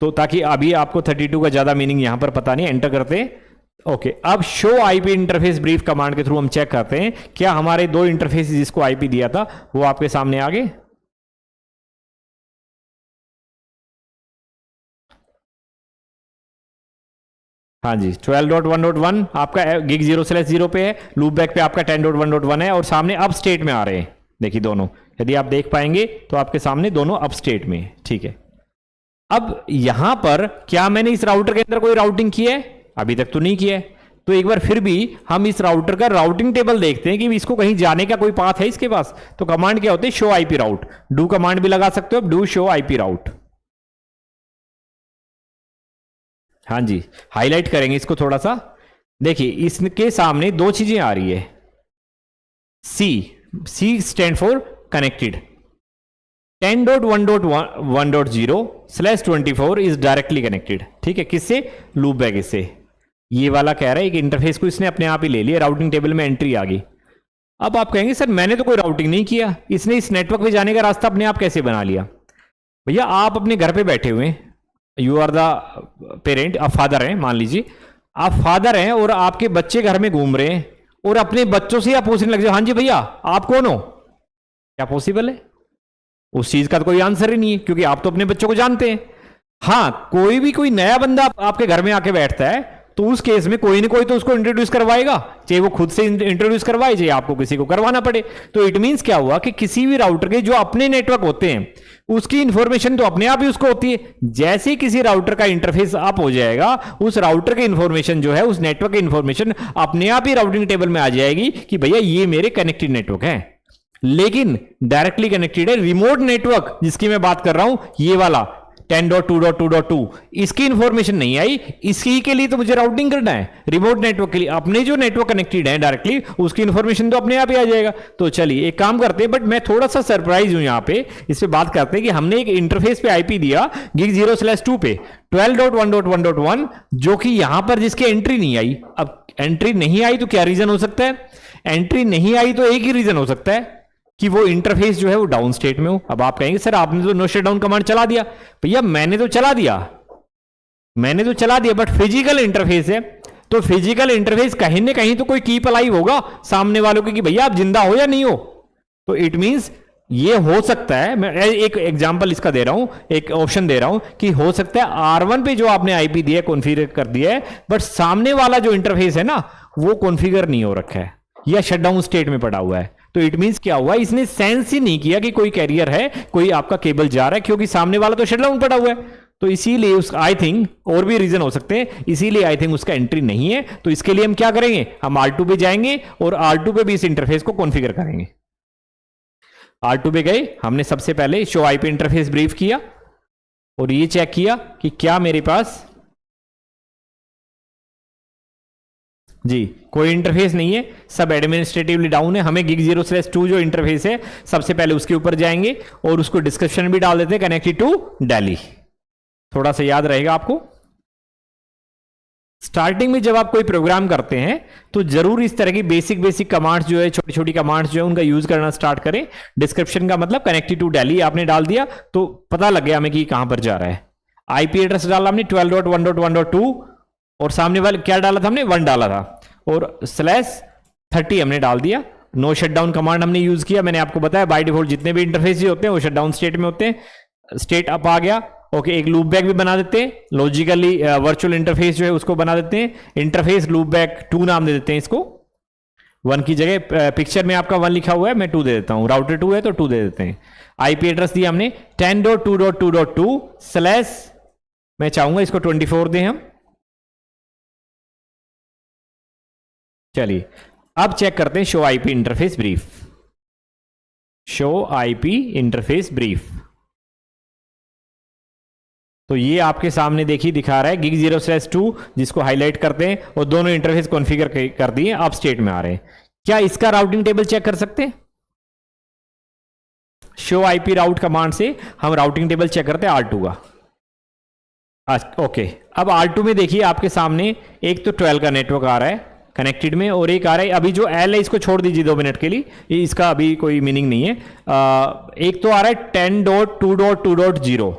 तो ताकि अभी आपको 32 का ज्यादा मीनिंग यहां पर पता नहीं। एंटर करते हैं। ओके, अब show IP interface brief command के थ्रू हम चेक करते हैं क्या हमारे दो इंटरफेस जिसको आईपी दिया था वो आपके सामने आ गए। हाँ जी, 12.1.1 आपका गिग 0/0 पे है, लूपबैक पे आपका 10.1.1 है और सामने अप स्टेट में आ रहे हैं। देखिए दोनों, यदि आप देख पाएंगे तो आपके सामने दोनों अप स्टेट में है। ठीक है, अब यहां पर क्या मैंने इस राउटर के अंदर कोई राउटिंग की है? अभी तक तो नहीं किया है। तो एक बार फिर भी हम इस राउटर का राउटिंग टेबल देखते हैं कि इसको कहीं जाने का कोई पाथ है इसके पास। तो कमांड क्या होती है? Show IP route. Do command भी लगा सकते हो, डू शो आईपी राउट। हाँ जी, हाईलाइट करेंगे इसको थोड़ा सा। देखिए इसके सामने दो चीजें आ रही है। C stand for connected. 10.1.1.0/24 is directly connected. ठीक है, किससे? लूपबैक से। ये वाला कह रहा है एक इंटरफेस को इसने अपने आप ही ले लिया, राउटिंग टेबल में एंट्री आ गई। अब आप कहेंगे सर मैंने तो कोई राउटिंग नहीं किया, इसने इस नेटवर्क पे जाने का रास्ता अपने आप कैसे बना लिया? भैया आप अपने घर पे बैठे हुए हैं, यू आर द पेरेंट, आप फादर हैं, मान लीजिए आप फादर हैं और आपके बच्चे घर में घूम रहे हैं और अपने बच्चों से आप पूछने लग जाओ हाँ जी भैया आप कौन हो? क्या पॉसिबल है? उस चीज का तो कोई आंसर ही नहीं है, क्योंकि आप तो अपने बच्चों को जानते हैं। हाँ, कोई नया बंदा आपके घर में आके बैठता है तो उस केस में कोई ना कोई तो उसको इंट्रोड्यूस करवाएगा, चाहे वो खुद से इंट्रोड्यूस करवाए चाहे आपको किसी को करवाना पड़े। तो इट मींस क्या हुआ कि किसी भी राउटर के जो अपने नेटवर्क होते हैं उसकी इंफॉर्मेशन तो अपने आप ही उसको होती है। जैसे ही किसी राउटर का इंटरफेस अप हो जाएगा, उस राउटर की इंफॉर्मेशन जो है, उस नेटवर्क की इंफॉर्मेशन अपने आप ही राउटिंग टेबल में आ जाएगी कि भैया ये मेरे कनेक्टेड नेटवर्क है। लेकिन डायरेक्टली कनेक्टेड है रिमोट नेटवर्क जिसकी मैं बात कर रहा हूं, ये वाला 10.2.2.2, इसकी इंफॉर्मेशन नहीं आई। इसकी के लिए तो मुझे राउटिंग करना है, रिमोट नेटवर्क के लिए अपने जो नेटवर्क कनेक्टेड है डायरेक्टली उसकी इंफॉर्मेशन तो अपने आप ही आ जाएगा। तो चलिए एक काम करते हैं, बट मैं थोड़ा सा सरप्राइज हूं यहां पे, इस पे बात करते हैं कि हमने एक इंटरफेस पे आईपी दिया गिग 0/2 पे 12.1.1.1, जो कि यहां पर जिसकी एंट्री नहीं आई। अब एंट्री नहीं आई तो क्या रीजन हो सकता है? एंट्री नहीं आई तो एक ही रीजन हो सकता है कि वो इंटरफेस जो है वो डाउन स्टेट में हो। अब आप कहेंगे सर आपने तो नो शटडाउन कमांड चला दिया। भैया मैंने तो चला दिया बट फिजिकल इंटरफेस है, तो फिजिकल इंटरफेस कहीं ना कहीं तो कोई कीप अलाइव होगा सामने वालों की कि भैया आप जिंदा हो या नहीं हो। तो इट मींस ये हो सकता है, मैं एक एग्जांपल इसका दे रहा हूं, एक ऑप्शन दे रहा हूं कि हो सकता है R1 पे जो आपने आईपी दिया है कॉन्फ़िगर कर दिया है, बट सामने वाला जो इंटरफेस है ना वो कॉन्फ़िगर नहीं हो रखा है या शटडाउन स्टेट में पड़ा हुआ है। तो इट मींस क्या हुआ, इसने सेंस ही नहीं किया कि कोई कैरियर है, कोई आपका केबल जा रहा है, क्योंकि सामने वाला तो शटडाउन पड़ा हुआ है। तो इसीलिए उस आई थिंक और भी रीजन हो सकते हैं, इसीलिए आई थिंक उसका एंट्री नहीं है। तो इसके लिए हम क्या करेंगे, हम R2 पे जाएंगे और R2 पे भी इस इंटरफेस को कॉन्फ़िगर करेंगे। R2 पे गए, हमने सबसे पहले शो आईपी इंटरफेस ब्रीफ किया और ये चेक किया कि क्या मेरे पास जी कोई इंटरफेस नहीं है, सब एडमिनिस्ट्रेटिवली डाउन है। हमें गिग 0/2 जो इंटरफेस है सबसे पहले उसके ऊपर जाएंगे और उसको डिस्क्रिप्शन भी डाल देते हैं, कनेक्टेड टू दिल्ली। थोड़ा सा याद रहेगा आपको, स्टार्टिंग में जब आप कोई प्रोग्राम करते हैं तो जरूर इस तरह की बेसिक कमांड्स जो है, छोटी छोटी कमांड्स जो है उनका यूज करना स्टार्ट करें। डिस्क्रिप्शन का मतलब कनेक्टेड टू दिल्ली आपने डाल दिया तो पता लग गया हमें कि कहां पर जा रहा है। आईपी एड्रेस डाला हमने 12.1.1.2 और सामने वाले क्या डाला था हमने 1 डाला था और /30 हमने डाल दिया। नो शटडाउन कमांड हमने यूज किया, मैंने आपको बताया बाय डिफॉल्ट जितने भी इंटरफेस होते हैं वो शटडाउन स्टेट में होते हैं। स्टेट अप आ गया ओके, एक लूप बैक भी बना देते हैं, लॉजिकली वर्चुअल इंटरफेस जो है उसको बना देते हैं, इंटरफेस लूप बैक 2 नाम दे देते हैं इसको। 1 की जगह पिक्चर में आपका 1 लिखा हुआ है, मैं 2 दे देता हूं, राउटर 2 है तो 2 दे देते हैं। आईपी एड्रेस दिया हमने 10.2.2.2 स्लैश, मैं चाहूंगा इसको 24 दें हम। चलिए अब चेक करते हैं show IP interface brief. Show IP interface brief, तो ये आपके सामने देखिए दिखा रहा है gig 0/2, जिसको हाईलाइट करते हैं और दोनों इंटरफेस कॉन्फ़िगर कर दिए, अब स्टेट में आ रहे हैं। क्या इसका राउटिंग टेबल चेक कर सकते हैं? शो आईपी राउट कमांड से हम राउटिंग टेबल चेक करते हैं R2 का। ओके, अब R2 में देखिए आपके सामने एक तो 12 का नेटवर्क आ रहा है कनेक्टेड में, और एक आ रहा है, अभी जो L है इसको छोड़ दीजिए 2 मिनट के लिए, इसका अभी कोई मीनिंग नहीं है। एक तो आ रहा है 10.2.2.0,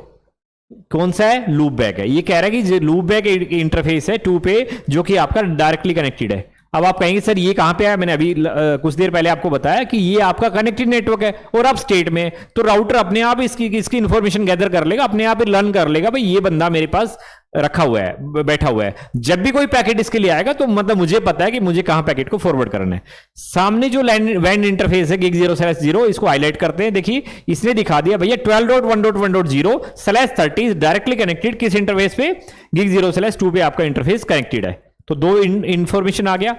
कौन सा है? लूप बैक है। ये कह रहा है कि लूप बैक इंटरफेस है 2 पे, जो कि आपका डायरेक्टली कनेक्टेड है। अब आप कहेंगे सर ये कहां पे है? मैंने अभी कुछ देर पहले आपको बताया कि ये आपका कनेक्टेड नेटवर्क है और अब स्टेट में, तो राउटर अपने आप इसकी इन्फॉर्मेशन गैदर कर लेगा, अपने आप ही लर्न कर लेगा भाई ये बंदा मेरे पास रखा हुआ है, बैठा हुआ है। जब भी कोई पैकेट इसके लिए आएगा तो मतलब मुझे पता है कि मुझे कहां पैकेट को फॉरवर्ड करना है। सामने जो वैन इंटरफेस है gig 0/0, इसको हाईलाइट करते हैं। देखिए इसने दिखा दिया भैया 12.1.1.0/30 डायरेक्टली कनेक्टेड, किस इंटरफेस पे? gig 0/2 पे आपका इंटरफेस कनेक्टेड है। तो 2 इंफॉर्मेशन आ गया।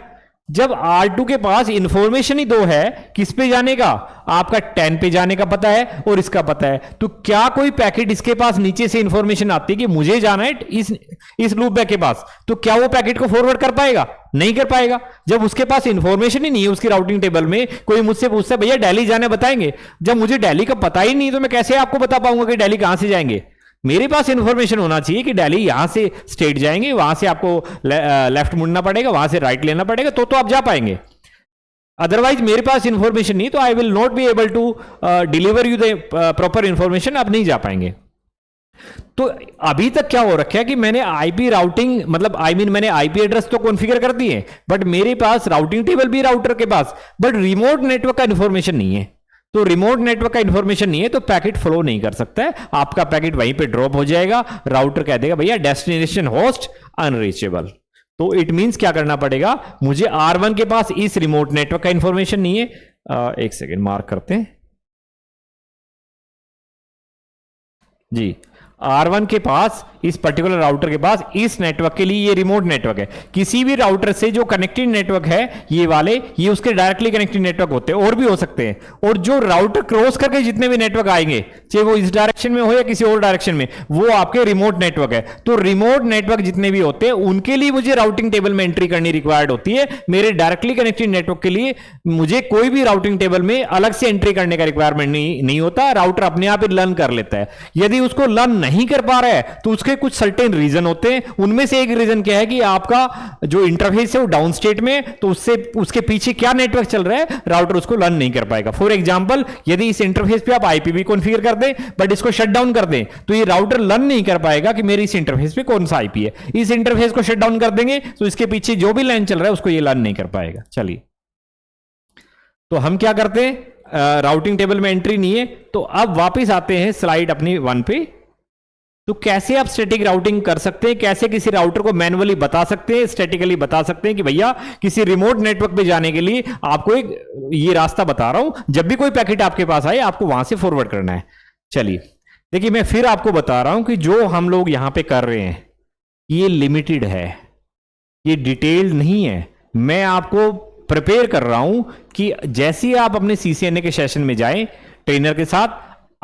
जब R2 के पास इंफॉर्मेशन ही 2 है, किस पे जाने का? आपका 10 पे जाने का पता है और इसका पता है, तो क्या कोई पैकेट इसके पास नीचे से इंफॉर्मेशन आती है कि मुझे जाना है इस लूप बैक के पास, तो क्या वो पैकेट को फॉरवर्ड कर पाएगा? नहीं कर पाएगा। जब उसके पास इंफॉर्मेशन ही नहीं है उसकी राउटिंग टेबल में, कोई मुझसे पूछता है भैया दिल्ली जाने बताएंगे, जब मुझे दिल्ली का पता ही नहीं तो मैं कैसे आपको बता पाऊंगा कि दिल्ली कहां से जाएंगे? मेरे पास इंफॉर्मेशन होना चाहिए कि दिल्ली यहां से स्टेट जाएंगे, वहां से आपको लेफ्ट मुड़ना पड़ेगा, वहां से राइट लेना पड़ेगा, तो आप जा पाएंगे। अदरवाइज मेरे पास इंफॉर्मेशन नहीं तो I will not be able to deliver you the proper information, आप नहीं जा पाएंगे। तो अभी तक क्या हो रखा है कि मैंने आईपी राउटिंग मतलब मैंने आईपी एड्रेस तो कॉन्फ़िगर कर दिए, बट मेरे पास राउटिंग टेबल भी राउटर के पास, बट रिमोट नेटवर्क का इंफॉर्मेशन नहीं है। तो रिमोट नेटवर्क का इंफॉर्मेशन नहीं है तो पैकेट फ्लो नहीं कर सकता है, आपका पैकेट वहीं पे ड्रॉप हो जाएगा, राउटर कह देगा भैया डेस्टिनेशन होस्ट अनरीचेबल। तो इट मींस क्या करना पड़ेगा, मुझे R1 के पास इस रिमोट नेटवर्क का इंफॉर्मेशन नहीं है, एक सेकेंड मार्क करते हैं जी, R1 के पास इस पर्टिकुलर राउटर के पास इस नेटवर्क के लिए ये रिमोट नेटवर्क है। किसी भी राउटर से जो कनेक्टेड नेटवर्क है ये वाले, ये उसके डायरेक्टली कनेक्टेड नेटवर्क होते हैं, और भी हो सकते हैं। और जो राउटर क्रॉस करके जितने भी नेटवर्क आएंगे, चाहे वो इस डायरेक्शन में हो या किसी और डायरेक्शन में, वो आपके रिमोट नेटवर्क है। तो रिमोट नेटवर्क जितने भी होते हैं उनके लिए मुझे राउटिंग टेबल में एंट्री करनी रिक्वायर्ड होती है। मेरे डायरेक्टली कनेक्टेड नेटवर्क के लिए मुझे कोई भी राउटिंग टेबल में अलग से एंट्री करने का रिक्वायरमेंट नहीं होता, राउटर अपने आप ही लर्न कर लेता है। यदि उसको लर्न नहीं कर पा रहा है तो उसके कुछ सर्टेन रीजन होते हैं, उनमें से एक रीजन क्या है कि आपका जो इंटरफेस है वो डाउन स्टेट में, तो उसके पीछे क्या नेटवर्क चल रहा है राउटर उसको लर्न नहीं कर पाएगा। फॉर एग्जांपल यदि इस इंटरफेस पे आप आईपी कॉन्फ़िगर कर दें बट इसको शट डाउन कर दें, तो ये राउटर लर्न नहीं कर पाएगा कि मेरे इस इंटरफेस पे कौन सा आईपी है। इस इंटरफेस को शट डाउन कर देंगे तो इसके पीछे जो भी लाइन चल रहा है उसको ये लर्न नहीं कर पाएगा। चलिए, तो हम क्या करते हैं, राउटिंग टेबल में एंट्री नहीं है, तो अब वापस आते हैं स्लाइड अपनी 1 पे। तो कैसे आप स्टैटिक राउटिंग कर सकते हैं, कैसे किसी राउटर को मैन्युअली बता सकते हैं, स्टैटिकली बता सकते हैं कि भैया किसी रिमोट नेटवर्क पे जाने के लिए आपको एक ये रास्ता बता रहा हूं, जब भी कोई पैकेट आपके पास आए आपको वहां से फॉरवर्ड करना है। चलिए देखिए, मैं फिर आपको बता रहा हूं कि जो हम लोग यहां पे कर रहे हैं ये लिमिटेड है, ये डिटेल्ड नहीं है। मैं आपको प्रिपेयर कर रहा हूं कि जैसे ही आप अपने CCNA के सेशन में जाएं ट्रेनर के साथ,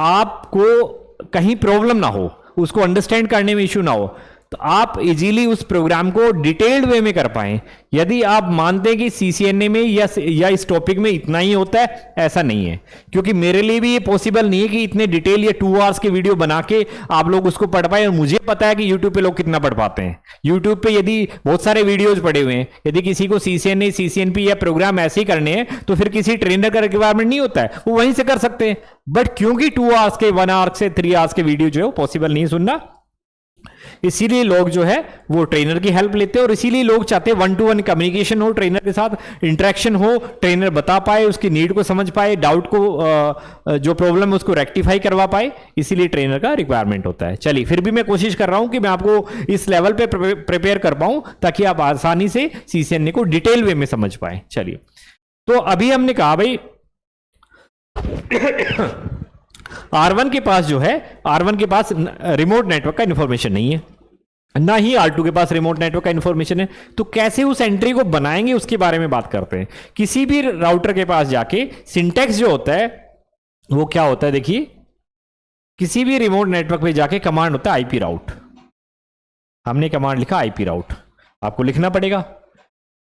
आपको कहीं प्रॉब्लम ना हो, उसको अंडरस्टैंड करने में इश्यू ना हो, तो आप इजीली उस प्रोग्राम को डिटेल्ड वे में कर पाएं। यदि आप मानते हैं कि CCNA में या इस टॉपिक में इतना ही होता है, ऐसा नहीं है, क्योंकि मेरे लिए भी ये पॉसिबल नहीं है कि इतने डिटेल या 2 आवर्स के वीडियो बना के आप लोग उसको पढ़ पाए। और मुझे पता है कि YouTube पे लोग कितना पढ़ पाते हैं। YouTube पे यदि बहुत सारे वीडियोज पड़े हुए हैं, यदि किसी को CCNA CCNP या प्रोग्राम ऐसे ही करने हैं तो फिर किसी ट्रेनर का रिक्वायरमेंट नहीं होता है, वो वहीं से कर सकते हैं। बट क्योंकि 2 आवर्स के 1 आवर से 3 आवर्स के वीडियो जो है वो पॉसिबल नहीं सुनना, इसीलिए लोग जो है वो ट्रेनर की हेल्प लेते हैं, और इसीलिए लोग चाहते हैं 1-to-1 कम्युनिकेशन हो, ट्रेनर के साथ इंटरेक्शन हो, ट्रेनर बता पाए, उसकी नीड को समझ पाए, डाउट को जो प्रॉब्लम है उसको रेक्टिफाई करवा पाए, इसीलिए ट्रेनर का रिक्वायरमेंट होता है। चलिए, फिर भी मैं कोशिश कर रहा हूं कि मैं आपको इस लेवल पे प्रिपेयर कर पाऊं ताकि आप आसानी से सीसीएनए को डिटेल वे में समझ पाए। चलिए, तो अभी हमने कहा भाई R1 के पास जो है, R1 के पास रिमोट नेटवर्क का इंफॉर्मेशन नहीं है, ना ही R2 के पास रिमोट नेटवर्क का इंफॉर्मेशन है। तो कैसे उस एंट्री को बनाएंगे उसके बारे में बात करते हैं। किसी भी राउटर के पास जाके सिंटेक्स जो होता है वो क्या होता है, देखिए, किसी भी रिमोट नेटवर्क पे जाके कमांड होता है आईपी राउट। हमने कमांड लिखा आईपी राउट, आपको लिखना पड़ेगा।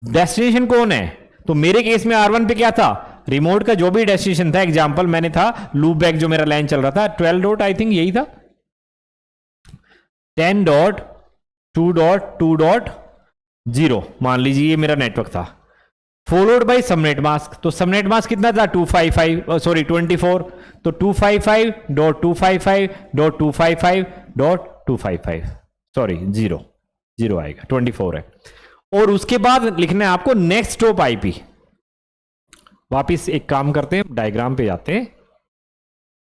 डेस्टिनेशन कौन है, तो मेरे केस में R1 पे क्या था, रिमोट का जो भी डेस्टिनेशन था, एग्जांपल मैंने था लूप बैक जो मेरा लाइन चल रहा था 12 डॉट, आई थिंक यही था, 10.2.2.0 मान लीजिए ये मेरा नेटवर्क था, फॉलोड बाय सबनेट मास्क। तो सबनेट मास्क कितना था 24, तो 255.255.255.255 सॉरी 0 आएगा, 24 है। और उसके बाद लिखना है आपको नेक्स्ट स्टॉप आईपी। वापिस एक काम करते हैं, डायग्राम पे जाते हैं,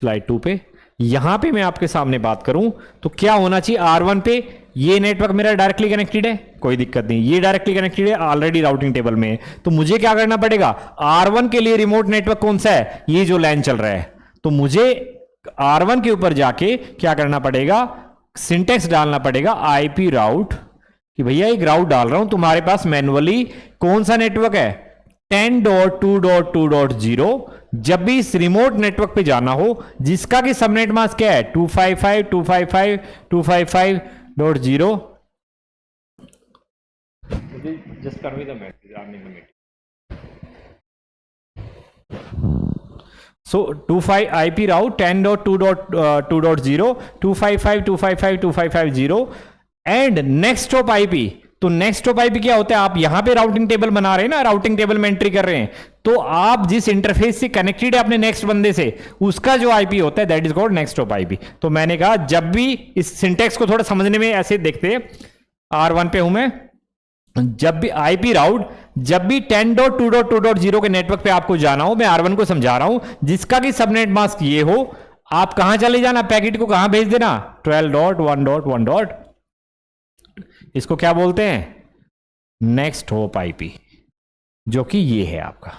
स्लाइड 2 पे। यहां पे मैं आपके सामने बात करूं तो क्या होना चाहिए, R1 पे ये नेटवर्क मेरा डायरेक्टली कनेक्टेड है, कोई दिक्कत नहीं, ये डायरेक्टली कनेक्टेड है, ऑलरेडी राउटिंग टेबल में है। तो मुझे क्या करना पड़ेगा, R1 के लिए रिमोट नेटवर्क कौन सा है, ये जो लाइन चल रहा है, तो मुझे R1 के ऊपर जाके क्या करना पड़ेगा, सिंटेक्स डालना पड़ेगा आईपी राउट, कि भैया एक राउट डाल रहा हूं तुम्हारे पास मैनुअली, कौन सा नेटवर्क है 10.2.2.0। जब भी इस रिमोट नेटवर्क पे जाना हो जिसका कि सबनेट मास्क क्या है 255.255.255.0, just convey the message, running the meeting. So 25 IP route 10.2.2.0 255.255.255.0 and next stop IP. तो नेक्स्ट स्टॉप आईपी क्या होता है, आप यहां पे राउटिंग टेबल बना रहे हैं ना, राउटिंग टेबल में एंट्री कर रहे हैं, तो आप जिस इंटरफेस से कनेक्टेड है अपने नेक्स्ट बंदे से, उसका जो आईपी होता है that is called next stop IP. तो मैंने कहा जब भी इस सिंटेक्स को थोड़ा समझने में ऐसे देखते हैं, R1 पे हूं मैं, जब भी आईपी राउट, जब भी 10.2.2.0 के नेटवर्क पे आपको जाना हो, मैं R1 को समझा रहा हूं, जिसका कि सबनेट मास्क ये हो, आप कहां चले जाना, पैकेट को कहां भेज देना 12.1.1. इसको क्या बोलते हैं, नेक्स्ट होप आईपी, जो कि ये है आपका।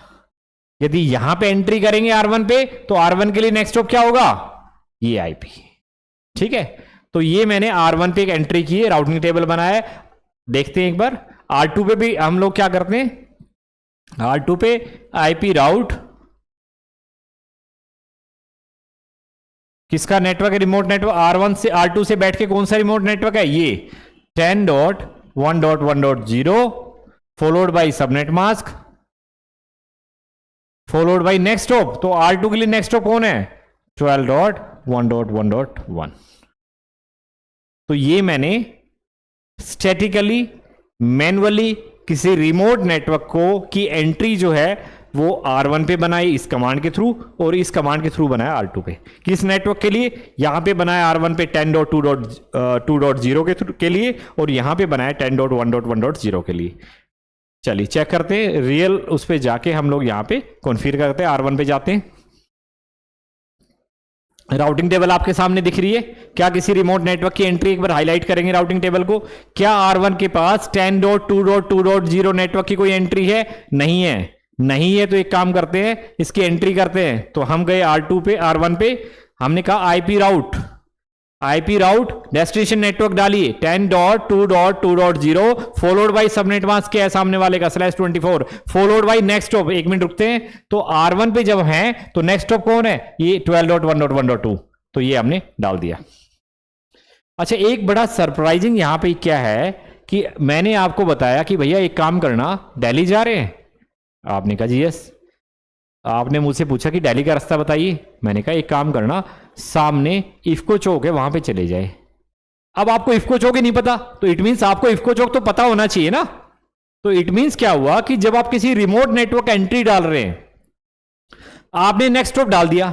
यदि यहां पे एंट्री करेंगे R1 पे, तो R1 के लिए नेक्स्ट होप क्या होगा, ये आईपी। ठीक है, तो ये मैंने R1 पे एक एंट्री की है, राउटिंग टेबल बनाया है। देखते हैं एक बार R2 पे भी हम लोग क्या करते हैं, R2 पे आईपी राउट किसका नेटवर्क है, रिमोट नेटवर्क, R1 से R2 से बैठ के कौन सा रिमोट नेटवर्क है, ये 10.1.1.0 followed by subnet mask followed by next hop. तो R2 के लिए नेक्स्ट हॉप कौन है 12.1.1.1। तो ये मैंने स्टैटिकली मैनुअली किसी रिमोट नेटवर्क को की एंट्री जो है वो R1 पे बनाई इस कमांड के थ्रू, और इस कमांड के थ्रू बनाया R2 पे। किस नेटवर्क के लिए, यहां पे बनाया R1 पे 10.2.2.0 के लिए, और यहां पे बनाया 10.1.1.0 के लिए। चलिए चेक करते हैं रियल उस पे जाके, हम लोग यहां पे कॉन्फ़िगर करते हैं। R1 पे जाते हैं, राउटिंग टेबल आपके सामने दिख रही है। क्या किसी रिमोट नेटवर्क की एंट्री, एक बार हाईलाइट करेंगे राउटिंग टेबल को, क्या R1 के पास 10.2.2.0 नेटवर्क की कोई एंट्री है, नहीं है। नहीं है तो एक काम करते हैं, इसकी एंट्री करते हैं। तो हम गए R2 पे, R1 पे, हमने कहा आईपी राउट डेस्टिनेशन नेटवर्क डालिए 10.2.2.0 फॉलोड बाय सबनेट मास्क क्या है सामने वाले का /24 फॉलोड बाय नेक्स्ट स्टॉप। एक मिनट रुकते हैं, तो R1 पे जब हैं तो नेक्स्ट स्टॉप कौन है, ये 12.1.1.2, तो ये हमने डाल दिया। अच्छा, एक बड़ा सरप्राइजिंग यहां पे क्या है कि मैंने आपको बताया कि भैया एक काम करना, दिल्ली जा रहे हैं, आपने कहा जी यस। आपने मुझसे पूछा कि दिल्ली का रास्ता बताइए, मैंने कहा एक काम करना, सामने इफ्को चौक है वहां पे चले जाए। अब आपको इफ्को चौक ही नहीं पता, तो इट मींस आपको इफ्को चौक तो पता होना चाहिए ना। तो इट मींस क्या हुआ कि जब आप किसी रिमोट नेटवर्क एंट्री डाल रहे हैं, आपने नेक्स्ट स्टॉप डाल दिया,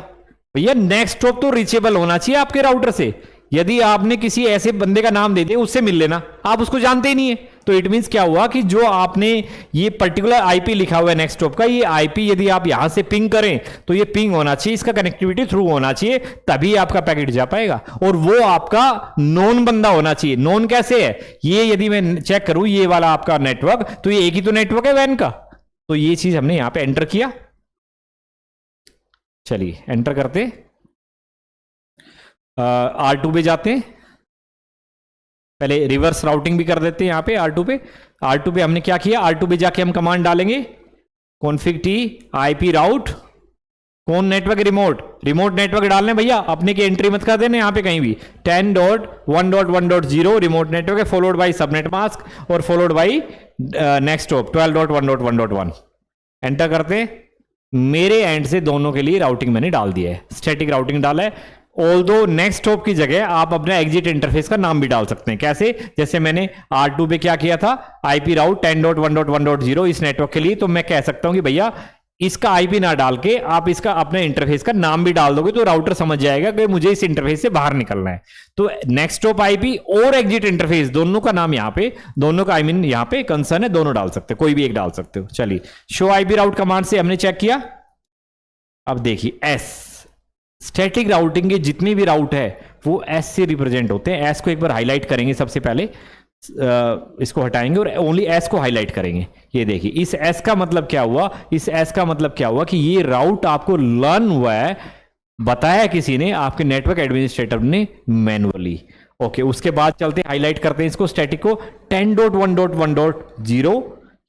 भैया नेक्स्ट स्टॉप तो रीचेबल होना चाहिए आपके राउटर से। यदि आपने किसी ऐसे बंदे का नाम दे दिया उससे मिल लेना, आप उसको जानते ही नहीं है, तो इट मींस क्या हुआ कि जो आपने ये पर्टिकुलर आईपी लिखा हुआ है नेक्स्टहॉप का, ये आईपी यदि आप यहां से पिंग करें तो ये पिंग होना चाहिए, इसका कनेक्टिविटी थ्रू होना चाहिए, तभी आपका पैकेट जा पाएगा, और वो आपका नोन बंदा होना चाहिए। नोन कैसे है, ये यदि मैं चेक करूं ये वाला आपका नेटवर्क, तो ये एक ही तो नेटवर्क है वैन का, तो ये चीज हमने यहां पे एंटर किया। चलिए एंटर करते, R2 पे जाते हैं, पहले रिवर्स राउटिंग भी कर देते हैं यहां पे R2 पे हमने क्या किया, R2 पे जाके हम कमांड डालेंगे config t IP राउट कौन नेटवर्क, रिमोट नेटवर्क डालने भैया, अपने की एंट्री मत कर देने यहां पे कहीं भी। 10.1.1.0 रिमोट नेटवर्क है, फॉलोड बाई सबनेट मास्क और फॉलोड बाई नेक्स्टहॉप 12.1.1.1। एंटर करते, मेरे एंड से दोनों के लिए राउटिंग मैंने डाल दिया है, स्टैटिक राउटिंग डाला है। ऑल्दो नेक्स्टहॉप की जगह आप अपना एग्जिट इंटरफेस का नाम भी डाल सकते हैं, कैसे, जैसे मैंने R2 पे क्या किया था, IP राउट 10.1.1.0 इस नेटवर्क के लिए, तो मैं कह सकता हूं कि भैया इसका IP ना डाल के आप इसका अपने इंटरफेस का नाम भी डाल दोगे, तो राउटर समझ जाएगा कि मुझे इस इंटरफेस से बाहर निकलना है। तो नेक्स्टहॉप IP और एग्जिट इंटरफेस दोनों का नाम यहाँ पे, दोनों का यहाँ पे कंसर्न है, दोनों डाल सकते हो, कोई भी एक डाल सकते हो। चलिए शो IP राउट कमांड से हमने चेक किया, अब देखिए S स्टैटिक राउटिंग के जितने भी राउट है वो S से रिप्रेजेंट होते हैं। S को एक बार हाईलाइट करेंगे, सबसे पहले इसको हटाएंगे और ओनली S को हाईलाइट करेंगे। ये देखिए इस S का मतलब क्या हुआ, इस S का मतलब क्या हुआ कि ये राउट आपको लर्न हुआ है, बताया किसी ने, आपके नेटवर्क एडमिनिस्ट्रेटर ने मैनुअली। ओके, उसके बाद चलते हाईलाइट करते हैं इसको, स्टैटिक को 10.1.1.0,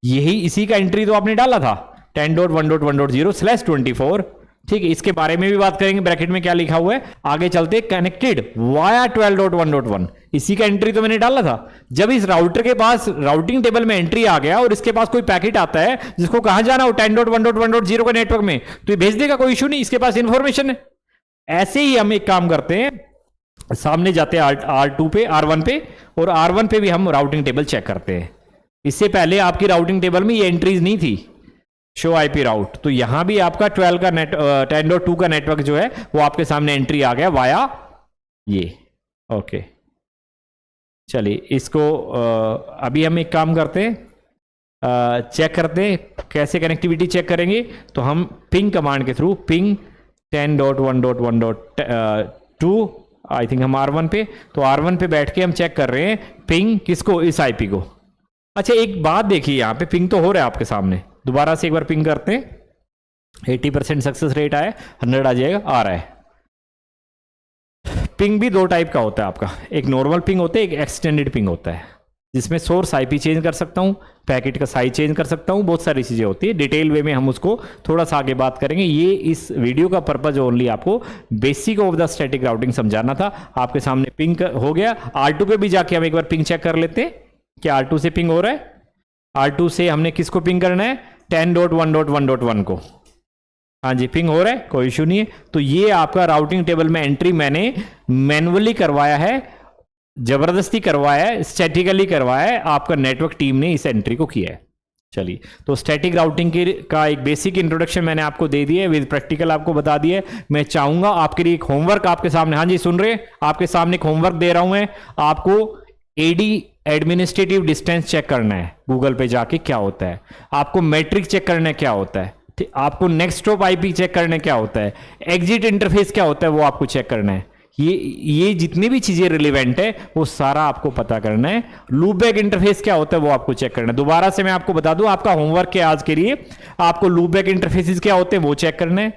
यही इसी का एंट्री तो आपने डाला था 10.1.1.0/24। ठीक है, इसके बारे में भी बात करेंगे, ब्रैकेट में क्या लिखा हुआ है। आगे चलते, कनेक्टेड वाया 12.1.1, इसी का एंट्री तो मैंने डाला था। जब इस राउटर के पास राउटिंग टेबल में एंट्री आ गया और इसके पास कोई पैकेट आता है जिसको कहां जाना हो 10.1.1.0 का नेटवर्क में, तो ये भेज देगा, कोई इशू नहीं, इसके पास इंफॉर्मेशन है। ऐसे ही हम एक काम करते हैं, सामने जाते हैं R2 पे, R1 पे, और R1 पे भी हम राउटिंग टेबल चेक करते हैं। इससे पहले आपकी राउटिंग टेबल में ये एंट्रीज नहीं थी, शो IP राउट, तो यहां भी आपका 12 का 10.2 का नेटवर्क जो है वो आपके सामने एंट्री आ गया वाया ये। ओके, चलिए इसको अभी हम एक काम करते हैं, चेक करते हैं कैसे कनेक्टिविटी चेक करेंगे। तो हम पिंग कमांड के थ्रू पिंग 10.1.1.2, आई थिंक हम R1 पे, तो R1 पे बैठ के हम चेक कर रहे हैं पिंग किसको, इस IP को। अच्छा एक बात देखिए, यहाँ पे पिंग तो हो रहा है आपके सामने, दोबारा से एक बार पिंग करते हैं, 80% सक्सेस रेट आया, 100 आ जाएगा, आ रहा है। पिंग भी दो टाइप का होता है आपका, एक नॉर्मल पिंग होता है, एक एक्सटेंडेड पिंग होता है, जिसमें सोर्स IP चेंज कर सकता हूं, पैकेट का साइज चेंज कर सकता हूं, बहुत सारी चीजें होती है। डिटेल वे में हम उसको थोड़ा सा आगे बात करेंगे। ये इस वीडियो का पर्पज ओनली आपको basic of the static routing समझाना था। आपके सामने पिंग हो गया। R2 पे भी जाके हम एक बार पिंग चेक कर लेते हैं कि R2 से पिंग हो रहा है। R2 से हमने किसको पिंग करना है, 10.1.1.1 को। हाँ जी, पिंग हो रहा है, कोई इशू नहीं है। तो ये आपका राउटिंग टेबल में एंट्री मैंने मैनुअली करवाया है, जबरदस्ती करवाया है, स्टैटिकली करवाया है, आपका नेटवर्क टीम ने इस एंट्री को किया है। चलिए, तो स्टैटिक राउटिंग का एक बेसिक इंट्रोडक्शन मैंने आपको दे दिया है, विद प्रैक्टिकल आपको बता दिया है। मैं चाहूंगा आपके लिए एक होमवर्क आपके सामने, हाँ जी सुन रहे, आपके सामने एक होमवर्क दे रहा हूं मैं आपको। AD एडमिनिस्ट्रेटिव डिस्टेंस चेक करना है, गूगल पे जाके क्या होता है। आपको मैट्रिक चेक करना है क्या होता है, आपको नेक्स्टहॉप IP चेक करना है क्या होता है, एग्जिट इंटरफेस क्या होता है वो आपको चेक करना है। ये जितनी भी चीजें रिलेवेंट है वो सारा आपको पता करना है। लूपबैक इंटरफेस क्या होता है वो आपको चेक करना है। दोबारा से मैं आपको बता दूं, आपका होमवर्क है आज के लिए, आपको लूपबैक इंटरफेसेस क्या होते हैं वो चेक करना है।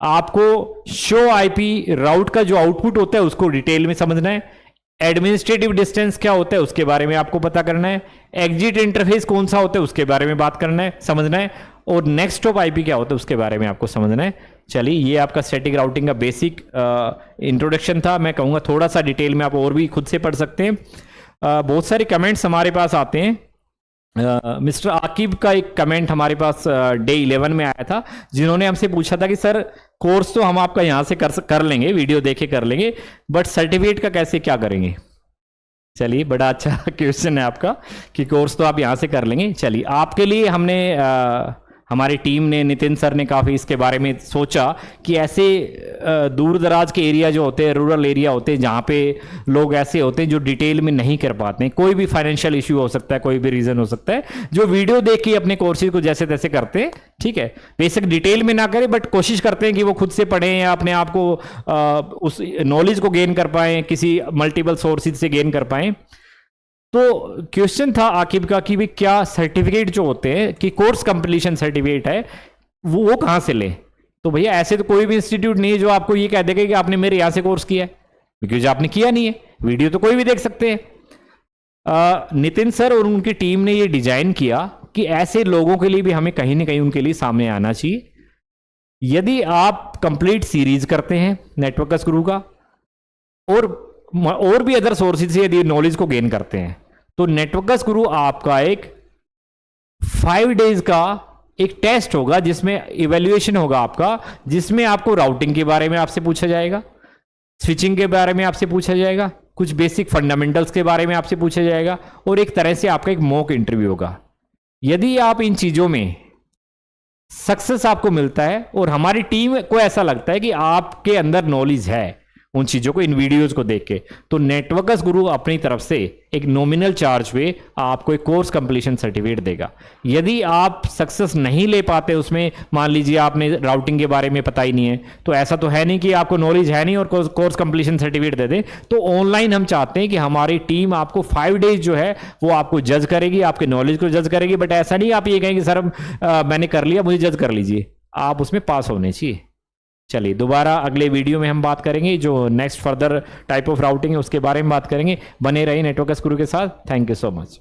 आपको शो IP राउट का जो आउटपुट होता है उसको डिटेल में समझना है। एडमिनिस्ट्रेटिव डिस्टेंस क्या होता है उसके बारे में आपको पता करना है। एग्जिट इंटरफेस कौन सा होता है उसके बारे में बात करना है, समझना है। और नेक्स्टहॉप IP क्या होता है उसके बारे में आपको समझना है। चलिए, ये आपका स्टैटिक राउटिंग का बेसिक इंट्रोडक्शन था। मैं कहूँगा थोड़ा सा डिटेल में आप और भी खुद से पढ़ सकते हैं। बहुत सारे कमेंट्स हमारे पास आते हैं। मिस्टर आकिब का एक कमेंट हमारे पास डे 11 में आया था, जिन्होंने हमसे पूछा था कि सर कोर्स तो हम आपका यहाँ से कर लेंगे, वीडियो देखे कर लेंगे, बट सर्टिफिकेट का कैसे क्या करेंगे। चलिए, बड़ा अच्छा क्वेश्चन है आपका कि कोर्स तो आप यहाँ से कर लेंगे। चलिए, आपके लिए हमने हमारी टीम ने, नितिन सर ने काफ़ी इसके बारे में सोचा कि ऐसे दूर दराज के एरिया जो होते हैं, रूरल एरिया होते हैं, जहाँ पे लोग ऐसे होते हैं जो डिटेल में नहीं कर पाते हैं, कोई भी फाइनेंशियल इशू हो सकता है, कोई भी रीज़न हो सकता है, जो वीडियो देख के अपने कोर्सेज को जैसे तैसे करते हैं, ठीक है, बेसिक डिटेल में ना करें बट कोशिश करते हैं कि वो खुद से पढ़ें या अपने आप को उस नॉलेज को गेन कर पाएँ, किसी मल्टीपल सोर्सेज से गेन कर पाएँ। तो क्वेश्चन था आकिब का कि भी क्या सर्टिफिकेट जो होते हैं कि कोर्स कंप्लीशन सर्टिफिकेट है वो कहाँ से लें। तो भैया ऐसे तो कोई भी इंस्टीट्यूट नहीं है जो आपको ये कह देगा कि आपने मेरे यहाँ से कोर्स किया है, क्योंकि आपने किया नहीं है। वीडियो तो कोई भी देख सकते हैं। नितिन सर और उनकी टीम ने ये डिजाइन किया कि ऐसे लोगों के लिए भी हमें कहीं ना कहीं उनके लिए सामने आना चाहिए। यदि आप कंप्लीट सीरीज करते हैं नेटवर्कर्स गुरु का और भी अदर सोर्सेज से यदि नॉलेज को गेन करते हैं, तो नेटवर्कर्स गुरु आपका एक 5 डेज का एक टेस्ट होगा जिसमें इवैल्यूएशन होगा आपका, जिसमें आपको राउटिंग के बारे में आपसे पूछा जाएगा, स्विचिंग के बारे में आपसे पूछा जाएगा, कुछ बेसिक फंडामेंटल्स के बारे में आपसे पूछा जाएगा, और एक तरह से आपका एक मॉक इंटरव्यू होगा। यदि आप इन चीजों में सक्सेस आपको मिलता है और हमारी टीम को ऐसा लगता है कि आपके अंदर नॉलेज है उन चीजों को, इन वीडियोस को देख के, तो नेटवर्कर्स गुरु अपनी तरफ से एक नॉमिनल चार्ज पे आपको एक कोर्स कंप्लीशन सर्टिफिकेट देगा। यदि आप सक्सेस नहीं ले पाते उसमें, मान लीजिए आपने राउटिंग के बारे में पता ही नहीं है, तो ऐसा तो है नहीं कि आपको नॉलेज है नहीं और कोर्स कंप्लीशन सर्टिफिकेट दे दे। तो ऑनलाइन हम चाहते हैं कि हमारी टीम आपको 5 डेज जो है वो आपको जज करेगी, आपके नॉलेज को जज करेगी। बट ऐसा नहीं आप ये कहें कि सर मैंने कर लिया, मुझे जज कर लीजिए। आप उसमें पास होने चाहिए। चलिए दोबारा अगले वीडियो में हम बात करेंगे जो next further type of routing है उसके बारे में बात करेंगे। बने रहिए नेटवर्कर्स गुरु के साथ। Thank you so much.